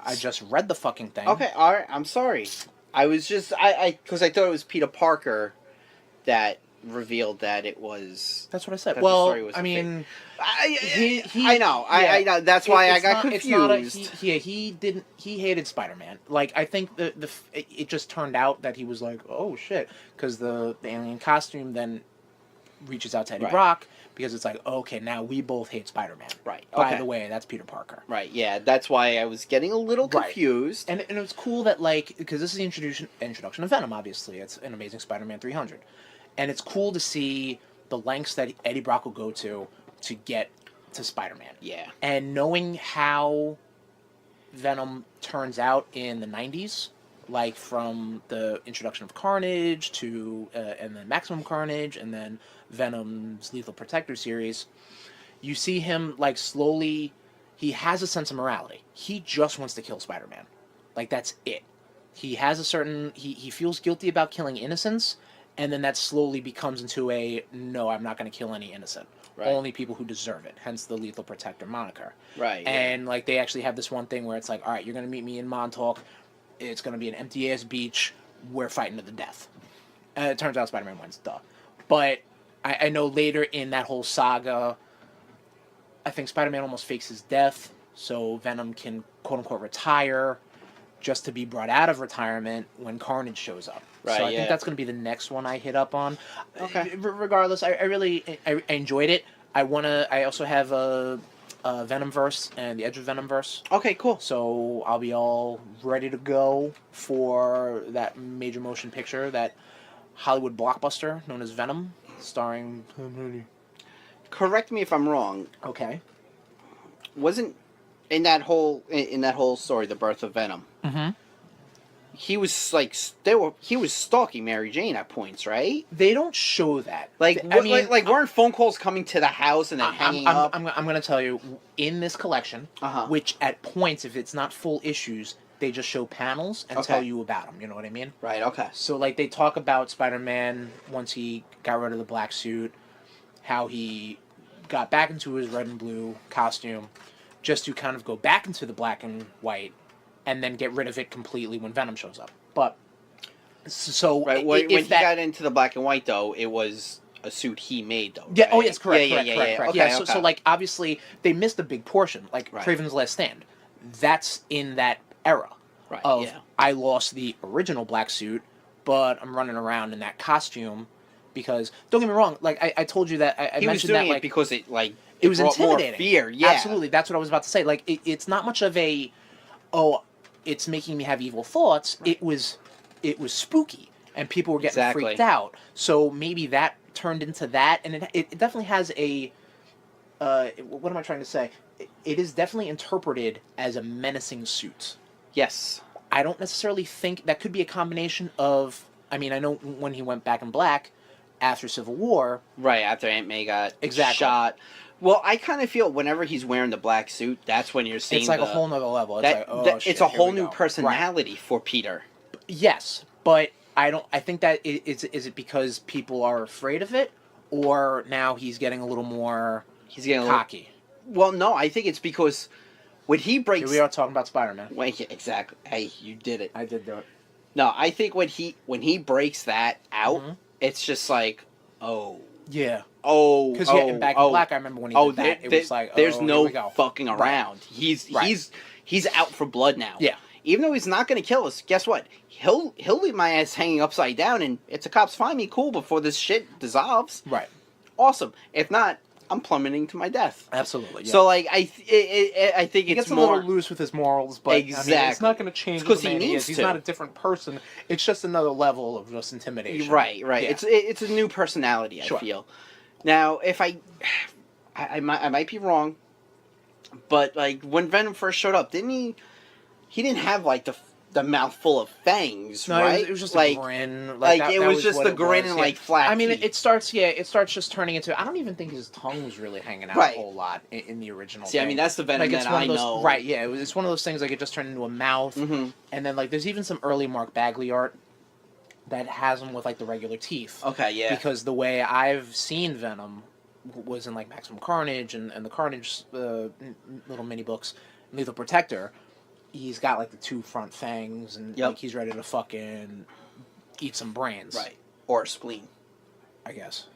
I just read the fucking thing. Okay, alright, I'm sorry. I was just, because I thought it was Peter Parker that revealed that it was... That's what I said. that the Well, story was I a mean... I know, I know, that's why I got confused. He hated Spider-Man. Like, I think it just turned out that he was like, oh shit, because the alien costume then reaches out to Eddie Right. Brock, because it's like, okay, now we both hate Spider-Man. Right, By okay. the way, that's Peter Parker. Right, yeah, that's why I was getting a little Right. confused. And it was cool that, like, because this is the introduction of Venom, obviously. It's an Amazing Spider-Man 300. And it's cool to see the lengths that Eddie Brock will go to get to Spider-Man. Yeah. And knowing how Venom turns out in the 90s, like from the introduction of Carnage to, and then Maximum Carnage, and then Venom's Lethal Protector series, you see him, like, slowly, he has a sense of morality. He just wants to kill Spider-Man. Like, that's it. He has a certain, he feels guilty about killing innocents, and then that slowly becomes into a, no, I'm not going to kill any innocent. Right. Only people who deserve it, hence the Lethal Protector moniker. Right. And, like, they actually have this one thing where it's like, all right, you're going to meet me in Montauk. It's going to be an empty-ass beach. We're fighting to the death. And it turns out Spider-Man wins, duh. But I know later in that whole saga, I think Spider-Man almost fakes his death so Venom can, quote-unquote, retire just to be brought out of retirement when Carnage shows up. Right, so I yeah. think that's going to be the next one I hit up on. Okay. Regardless, I really enjoyed it. I also have a Venomverse and the Edge of Venomverse. Okay, cool. So I'll be all ready to go for that major motion picture, that Hollywood blockbuster known as Venom, starring... Correct me if I'm wrong. Okay. Wasn't in that whole story, the birth of Venom? Mm-hmm. He was like he was stalking Mary Jane at points, right? They don't show that. Like, I mean, weren't phone calls coming to the house and then hanging up? I'm going to tell you, in this collection, which at points, if it's not full issues, they just show panels and tell you about them. You know what I mean? Right. Okay. So, like, they talk about Spider-Man once he got rid of the black suit, how he got back into his red and blue costume, just to kind of go back into the black and white, and then get rid of it completely when Venom shows up. But, so... Right, when he got into the black and white, though, it was a suit he made, though, Yeah, right? oh, yes, correct. Yeah. Okay, so, like, obviously, they missed a big portion, like Right. Kraven's Last Stand. that's in that era. Right. Of Yeah. I lost the original black suit, but I'm running around in that costume because don't get me wrong, like I told you that I He was mentioned doing that it like because it was brought more intimidating. fear. Yeah. Absolutely, that's what I was about to say. Like it's not much of a it's making me have evil thoughts. Right. It was spooky and people were getting Exactly. freaked out. So maybe that turned into that, and it definitely has a what am I trying to say? It is definitely interpreted as a menacing suit. Yes. I don't necessarily think that could be a combination of. I mean, I know when he went back in black after Civil War. Right after Aunt May got Exactly. shot. Well, I kind of feel whenever he's wearing the black suit, that's when you're seeing It's like a whole nother level. It's that, like, oh, that- shit, it's a here whole we new go. personality for Peter. Right. Yes, but I don't. I think that is it because people are afraid of it, or now he's getting a little more He's getting cocky. Well, no, I think it's because when he breaks. Here we are talking about Spider-Man. Wait, yeah, exactly. Hey, you did it. I did do it. No, I think when he breaks that out, Mhm. it's just like, oh, Yeah. because Because in Back in Black, I remember when he did that, it was like, there's oh, no here we go. fucking Right. around. He's out for blood now. Yeah. Even though he's not going to kill us, guess what? He'll leave my ass hanging upside down, and if the cops find me, cool. Before this shit dissolves, Right. awesome. If not, I'm plummeting to my death. Absolutely. Yeah. So like I think he it's gets a more little loose with his morals, but I mean, it's Exactly. not going to change It's 'cause who the he man needs is. He's to. not a different person. It's just another level of just intimidation. right. Yeah. It's a new personality. I Sure. feel. Now, if I might be wrong, but like when Venom first showed up, didn't he? He didn't have like the mouth full of fangs, No, right? it was just like a grin. like that, it that was just what the it grin was, and yeah. like flat. I mean, teeth. it starts just turning into. I don't even think his tongue was really hanging out Right. a whole lot in the original. See, I thing. mean, that's the Venom like it's that one I of those, know. right? Yeah, it's one of those things like it just turned into a mouth, Mm-hmm. and then like there's even some early Mark Bagley art that has him with like the regular teeth. Okay, yeah. Because the way I've seen Venom was in like Maximum Carnage and the Carnage little mini books, Lethal Protector. He's got like the two front fangs and Yep. like he's ready to fucking eat some brains. Right. Or spleen. I guess.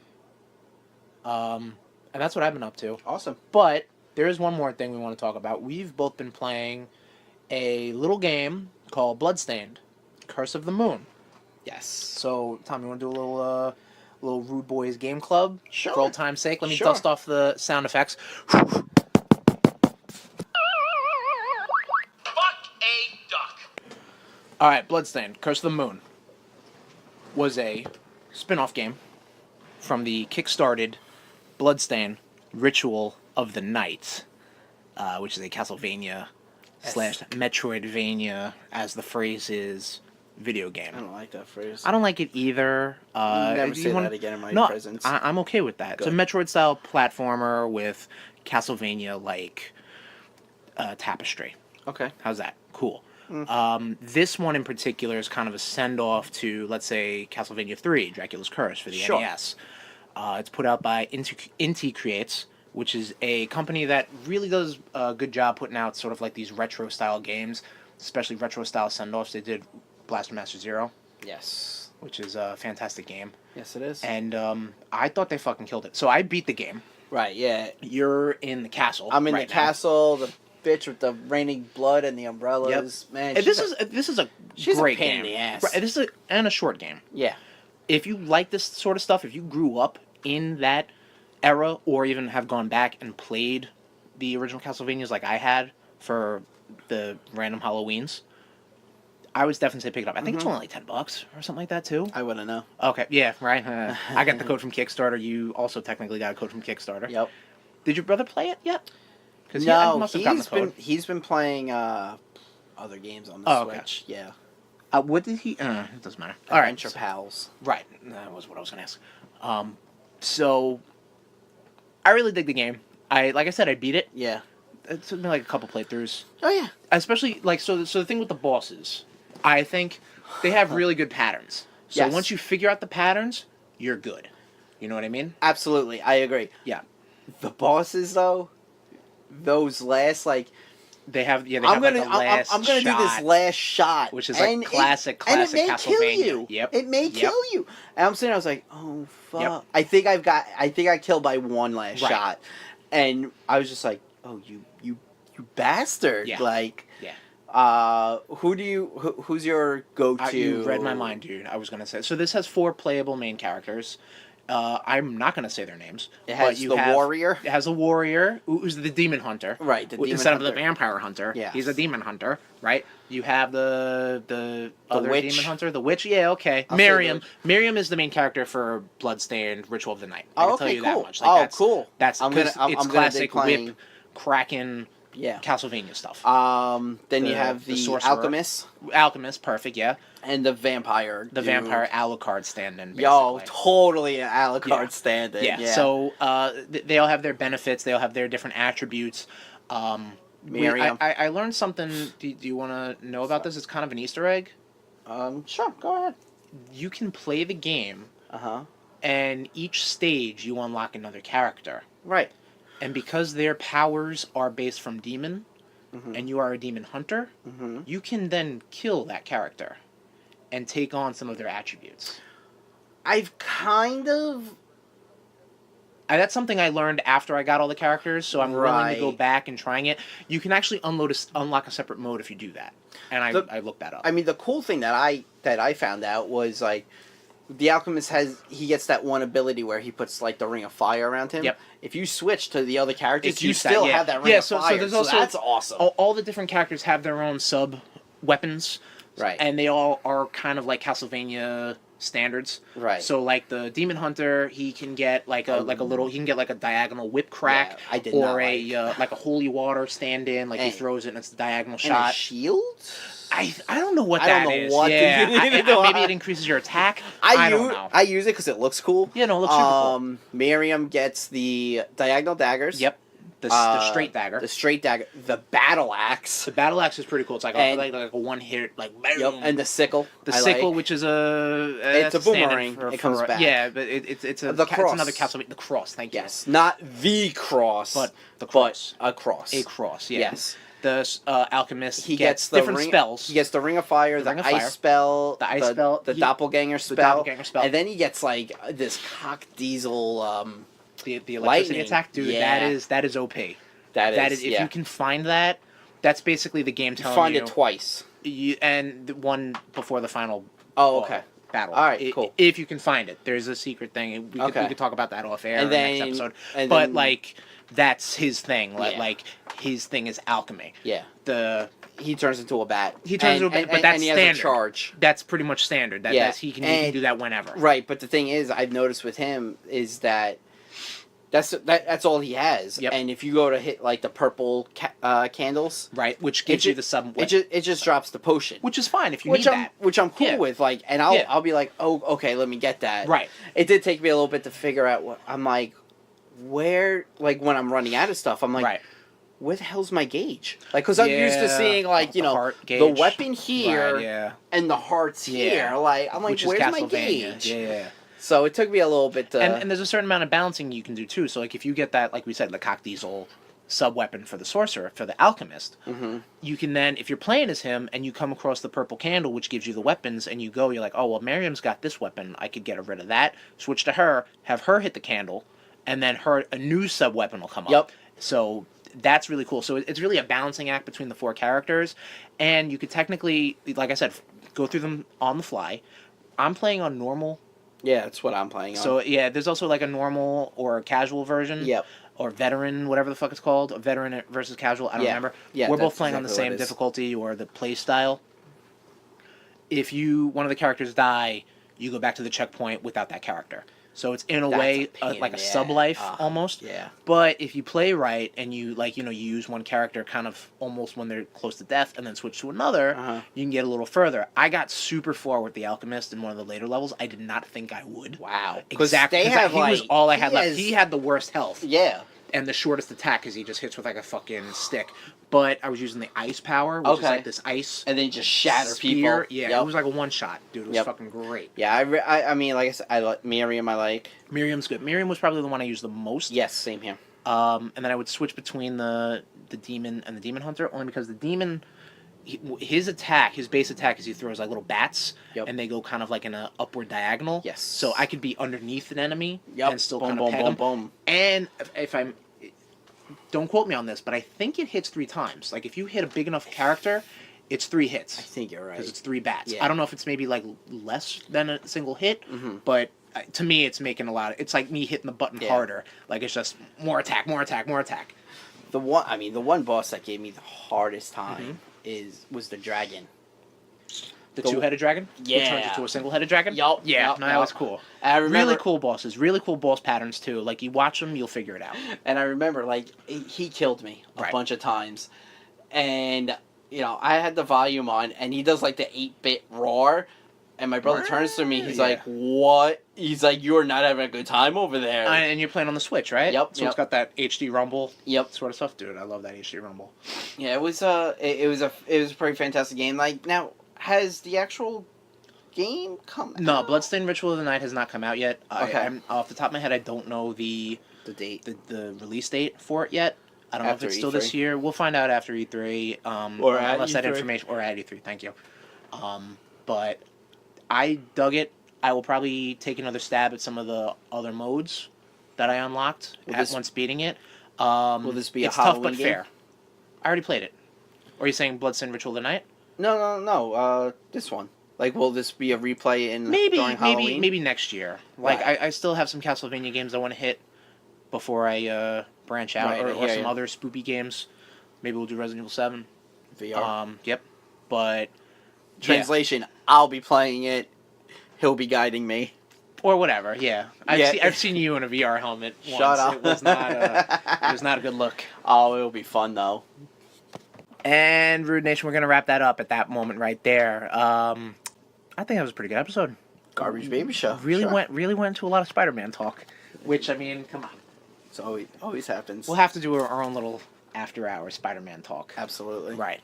And that's what I've been up to. Awesome. But there is one more thing we want to talk about. We've both been playing a little game called Bloodstained, Curse of the Moon. Yes. So, Tom, you want to do a little RudeBoyz GameClub? Sure. For old time's sake, let me Sure. dust off the sound effects. Fuck a duck. All right, Bloodstained, Curse of the Moon was a spin-off game from the kickstarted Bloodstained Ritual of the Night, which is a Castlevania / Metroidvania, as the phrase is, video game. I don't like that phrase. I don't like it either. Never you say wanna- that again in my no, presence. I'm okay with that. It's a Good. Metroid-style platformer with Castlevania-like tapestry. Okay. How's that? Cool. This one in particular is kind of a send-off to, let's say, Castlevania 3, Dracula's Curse for the Sure. NES. It's put out by Inti Creates, which is a company that really does a good job putting out sort of like these retro-style games, especially retro-style send-offs. They did Blaster Master Zero, Yes. which is a fantastic game. Yes, it is. And I thought they fucking killed it. So I beat the game. Right, yeah. You're in the castle. I'm in right the now. castle, the bitch with the raining blood and the umbrellas. Man, And she's this is a she's a great pain game. in the ass. Right, this is a short game. Yeah. If you like this sort of stuff, if you grew up in that era, or even have gone back and played the original Castlevanias like I had for the random Halloweens, I would definitely say pick it up. I think it's only like $10 or something like that too. I wouldn't know. Okay, yeah, right. I got the code from Kickstarter. You also technically got a code from Kickstarter. Yep. Did your brother play it yet? Because No, must have gotten the code. he's been playing other games on the Oh, okay. Switch. Yeah. What did he? It doesn't matter. All right, Adventure Pals. Right, that was what I was gonna ask. So I really dig the game. Like I said, I beat it. Yeah. It's been like a couple playthroughs, Oh yeah. especially like so. So the thing with the bosses, I think they have really good patterns. So Yes. once you figure out the patterns, you're good. You know what I mean? Absolutely, I agree. Yeah. The bosses though, those last like They have They I'm have gonna like a last I'm gonna do this shot, last shot, which is like and classic and it may Castlevania. kill you. Yep. It may Yep. kill you. And I'm sitting, I was like, oh fuck. Yep. I think I killed by one last Right. shot, and I was just like, oh you You bastard! Yeah. Like, Yeah. who's your go-to? You read my mind, dude. I was gonna say. So this has 4 playable main characters. I'm not gonna say their names. It has but the warrior. It has a warrior who's the demon hunter. Right, the demon instead hunter. of the vampire hunter. Yes. He's a demon hunter, right? You have the other witch. demon hunter, the witch. Yeah, okay. I'll say Miriam. the witch. Miriam is the main character for Bloodstained, Ritual of the Night. I Oh, can okay, tell you cool. that much. Like, Cool. That's I'm because gonna it's be classic playing. whip, Kraken, Yeah. Castlevania stuff. Then you have the the sorcerer. alchemist Alchemist, perfect, yeah. and the vampire. The dude. vampire Alucard stand-in, basically. Yo, totally an Alucard Yeah. stand-in. Yeah. So they all have their benefits. They all have their different attributes. Miriam. I learned something. Do you want to know about this? It's kind of an Easter egg. Sure, go ahead. You can play the game, Uh-huh. and each stage you unlock another character. Right. And because their powers are based from demon, and you are a demon hunter, you can then kill that character and take on some of their attributes. I've kind of... That's something I learned after I got all the characters, so I'm willing to go Right. back and trying it. You can actually unlock a separate mode if you do that, and I looked that up. I mean, the cool thing that I found out was, like, the alchemist he gets that one ability where he puts, like, the ring of fire around him. Yep. If you switch to the other characters, It's you used that, still yeah. have that ring Yeah, of so fire. there's also that's awesome. all the different characters have their own sub weapons, Right. And they all are kind of like Castlevania standards, Right. So like the demon hunter, he can get like a diagonal whip crack, Yeah, I did or not like a holy water stand-in, like he And- throws it and it's a diagonal And shot. a shield? I don't know what I that don't know is. what yeah, you need to do. maybe it increases your attack. I don't know. I use it because it looks cool. Yeah, no, it looks super cool. Miriam gets the diagonal daggers. Yep, the straight dagger. The straight dagger. The battle axe. The battle axe is pretty cool. It's like And- like a one hit, like boom. Yep. And the sickle. The I sickle, like. which is It's a boomerang. It comes back. Yeah, but it's The cross. another Castlevania. The cross, thank you. Yes, not the cross, But the cross. a cross. A cross, yeah. Yes. The alchemist He gets gets the different ring, spells. He gets the ring of fire, the ring of ice fire. spell, The ice spell. the doppelganger spell, doppelganger spell. and then he gets like this cock diesel. the electricity lightning. attack, dude. Yeah. that is OP. That is if yeah. you can find that, that's basically the game You telling find you. it twice. And the one before the final. Oh, okay. Battle. All right, cool. If you can find it, there's a secret thing. We Okay. could talk about that off air And in then- the next episode. and But then- like, that's his thing. Yeah. Like his thing is alchemy. Yeah, The he turns into a bat. He turns into a bat, but that's and he has standard. a charge. That's pretty much standard. Yeah. He can do that whenever. Right, but the thing is, I've noticed with him is that that's all he has. Yep. And if you go to hit like the purple candles, Right, which gives you the sub. it just drops the potion. Which is fine if you need that. Which I'm cool Yeah. with, like, and I'll be like, oh, okay, let me get that. Right. It did take me a little bit to figure out what I'm like, where, like, when I'm running out of stuff, I'm like, Right. where the hell's my gauge? Like, because I'm used to Yeah, seeing, like, the heart the gauge. weapon here Right, yeah. and the hearts Yeah. here. Like, I'm like, Which is where's my Castlevania. gauge? Yeah. So it took me a little bit to. And there's a certain amount of balancing you can do too. So like if you get that, like we said, the cock diesel sub weapon for the sorcerer, for the alchemist, you can then, if you're playing as him and you come across the purple candle, which gives you the weapons, and you're like, oh well, Miriam's got this weapon, I could get rid of that, switch to her, have her hit the candle, and then a new sub weapon will come up. Yep. So that's really cool. So it's really a balancing act between the 4 characters, and you could technically, like I said, go through them on the fly. I'm playing on normal. Yeah, that's what I'm playing on. So yeah, there's also like a normal or a casual version. Yep. Or veteran, whatever the fuck it's called, a veteran versus casual. I don't remember. Yeah, we're both that's playing on the exactly what same it is. difficulty or the play style. If one of the characters die, you go back to the checkpoint without that character. So it's in a That's way a pain like in a the sub ass. life Ah, almost. yeah. But if you play right and you you use one character kind of almost when they're close to death and then switch to another, you can get a little further. I got super far with the alchemist in one of the later levels. I did not think I would. Wow. Exactly. They have, He was like, all I he had left. has- He had the worst health Yeah. and the shortest attack because he just hits with like a fucking stick. But I was using the ice power, which is Okay. like this ice And then you just shatter spear. people. Yeah, Yep. it was like a one shot, dude. It was Yep. fucking great. Yeah, I mean, like I said, I like Miriam. I like. Miriam's good. Miriam was probably the one I used the most. Yes, same here. And then I would switch between the demon and the demon hunter only because the demon, his base attack is he throws like little bats, Yep. and they go kind of like in a upward diagonal. Yes. So I could be underneath an enemy Yep. and still Boom, kind of boom, peg boom, him. boom. And if I'm don't quote me on this, but I think it hits 3 times. Like, if you hit a big enough character, it's 3 hits. I think you're right. Because it's 3 bats. Yeah. I don't know if it's maybe, like, less than a single hit, Mm-hmm. but to me, it's making a lot of... It's like me hitting the button harder. Like, it's just more attack, more attack, more attack. The one boss that gave me the hardest time was the dragon. The 2-headed dragon? Yeah. Which turns into a single-headed dragon? Yup. Yeah, Yup, no, that yup. was cool. I remember, Really cool bosses. Really cool boss patterns, too. Like, you watch them, you'll figure it out. And I remember, like, he killed me a bunch of times. And, you know, I had the volume on, and he does, like, the 8-bit roar. And my brother turns to me, he's like, what? He's like, you're not having a good time over there. And you're playing on the Switch, right? Yep. So it's got that HD rumble sort of stuff. Dude, I love that HD rumble. Yeah, it was a pretty fantastic game. Like, now, has the actual game come out? No, Bloodstained Ritual of the Night has not come out yet. Okay. I'm, off the top of my head, I don't know the date. The release date for it yet. I don't know if After it's still E3. this year. We'll find out after E3. Or at unless that E3. information... Or at E3, thank you. But I dug it. I will probably take another stab at some of the other modes that I unlocked once beating it. Will this be a it's tough Halloween but game? fair. I already played it. Or are you saying Bloodstained Ritual of the Night? No. This one. Like, will this be a replay during Halloween? Maybe next year. Like, Right. I still have some Castlevania games I want to hit before I branch out, Right, or some yeah. other spoopy games. Maybe we'll do Resident Evil 7. VR. Yep. But Translation, I'll be playing it. He'll be guiding me. or whatever. Yeah, I've seen you in a VR helmet once. Shut up. It was not a good look. Oh, it'll be fun, though. And RudeNation, we're gonna wrap that up at that moment right there. I think that was a pretty good episode. Garbage Baby Show. Really Sure. went into a lot of Spider-Man talk, which, I mean, come on. It's always happens. We'll have to do our own little after-hour Spider-Man talk. Absolutely. Right.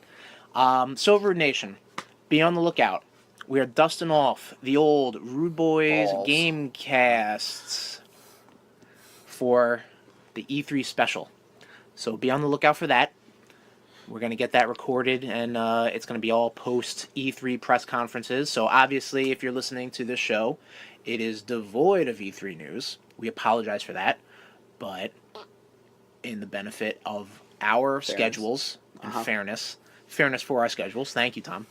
So, RudeNation, be on the lookout. We are dusting off the old RudeBoyz Balls. Gamecasts for the E3 special. So be on the lookout for that. We're going to get that recorded, and it's going to be all post-E3 press conferences. So obviously, if you're listening to this show, it is devoid of E3 news. We apologize for that. But in the benefit of our schedules and fairness for our schedules, thank you, Tom,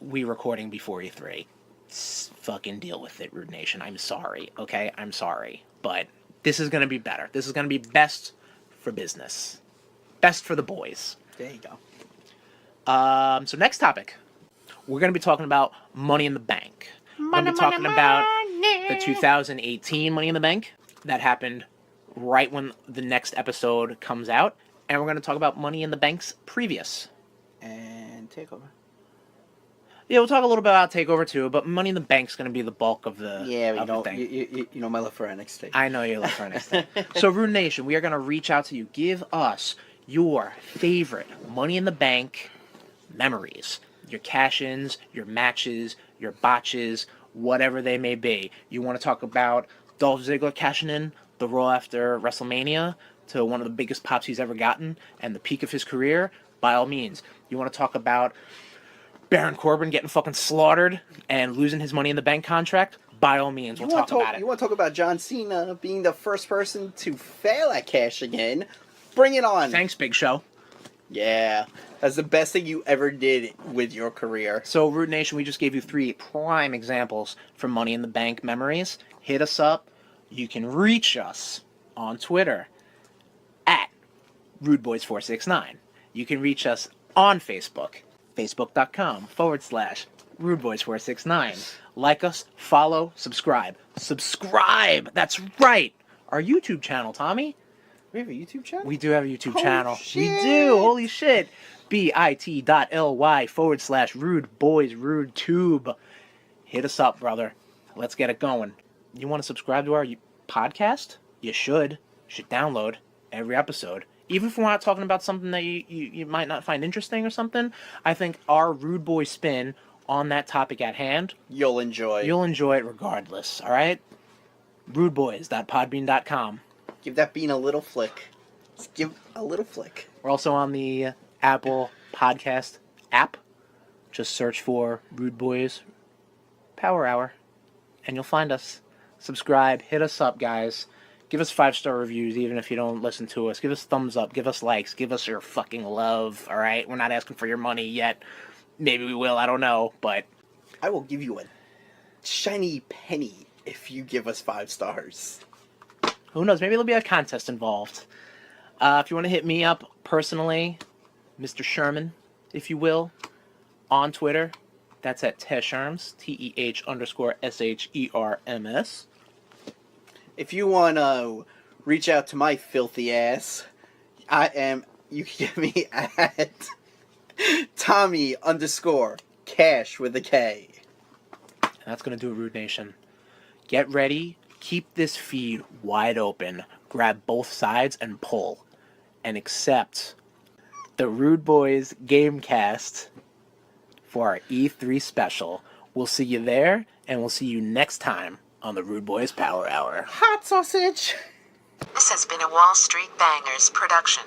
we recording before E3. Fucking deal with it, RudeNation. I'm sorry, okay? I'm sorry. But this is going to be better. This is going to be best for business. Best for the boys. There you go. So next topic. We're going to be talking about Money in the Bank. We're going to be talking about the 2018 Money in the Bank that happened right when the next episode comes out. And we're going to talk about Money in the Bank's previous. And Takeover. Yeah, we'll talk a little bit about Takeover too, but Money in the Bank's going to be the bulk of the thing. You know my love for NXT. I know you love for NXT. So, RudeNation, we are going to reach out to you. Give us your favorite Money in the Bank memories. Your cash-ins, your matches, your botches, whatever they may be. You want to talk about Dolph Ziggler cashing in the Raw after WrestleMania to one of the biggest pops he's ever gotten and the peak of his career? By all means. You want to talk about Baron Corbin getting fucking slaughtered and losing his Money in the Bank contract? By all means, we'll talk about it. You want to talk about John Cena being the first person to fail at cashing in? Bring it on. Thanks, Big Show. Yeah. That's the best thing you ever did with your career. So, RudeNation, we just gave you 3 prime examples for Money in the Bank memories. Hit us up. You can reach us on Twitter at RudeBoyz469. You can reach us on Facebook, facebook.com/RudeBoyz469. Like us, follow, subscribe. Subscribe! That's right! Our YouTube channel, Tommy. We have a YouTube channel? We do have a YouTube Holy channel. shit. We do. Holy shit. bit.ly/RudeBoyz RudeTube. Hit us up, brother. Let's get it going. You want to subscribe to our podcast? You should. You should download every episode. Even if we're not talking about something that you might not find interesting or something, I think our Rude Boy spin on that topic at hand, You'll enjoy. you'll enjoy it regardless, alright? RudeBoyz.podbean.com. Give that bean a little flick. Just give a little flick. We're also on the Apple Podcast app. Just search for Rude Boyz Power Hour, and you'll find us. Subscribe. Hit us up, guys. Give us 5-star reviews, even if you don't listen to us. Give us thumbs up. Give us likes. Give us your fucking love, all right? We're not asking for your money yet. Maybe we will, I don't know, but... I will give you a shiny penny if you give us 5 stars. Who knows? Maybe there'll be a contest involved. If you want to hit me up personally, Mr. Sherman, if you will, on Twitter, that's at Tesherms, TEH_SHERMS. If you want to reach out to my filthy ass, you can get me at Tommy_Cash with a K. And that's going to do it, Rude Nation. Get ready. Keep this feed wide open. Grab both sides and pull. And accept the RudeBoyz Gamecast for our E3 special. We'll see you there, and we'll see you next time on the RudeBoyz Power Hour. Hot sausage! This has been a Wall Street Bangers production.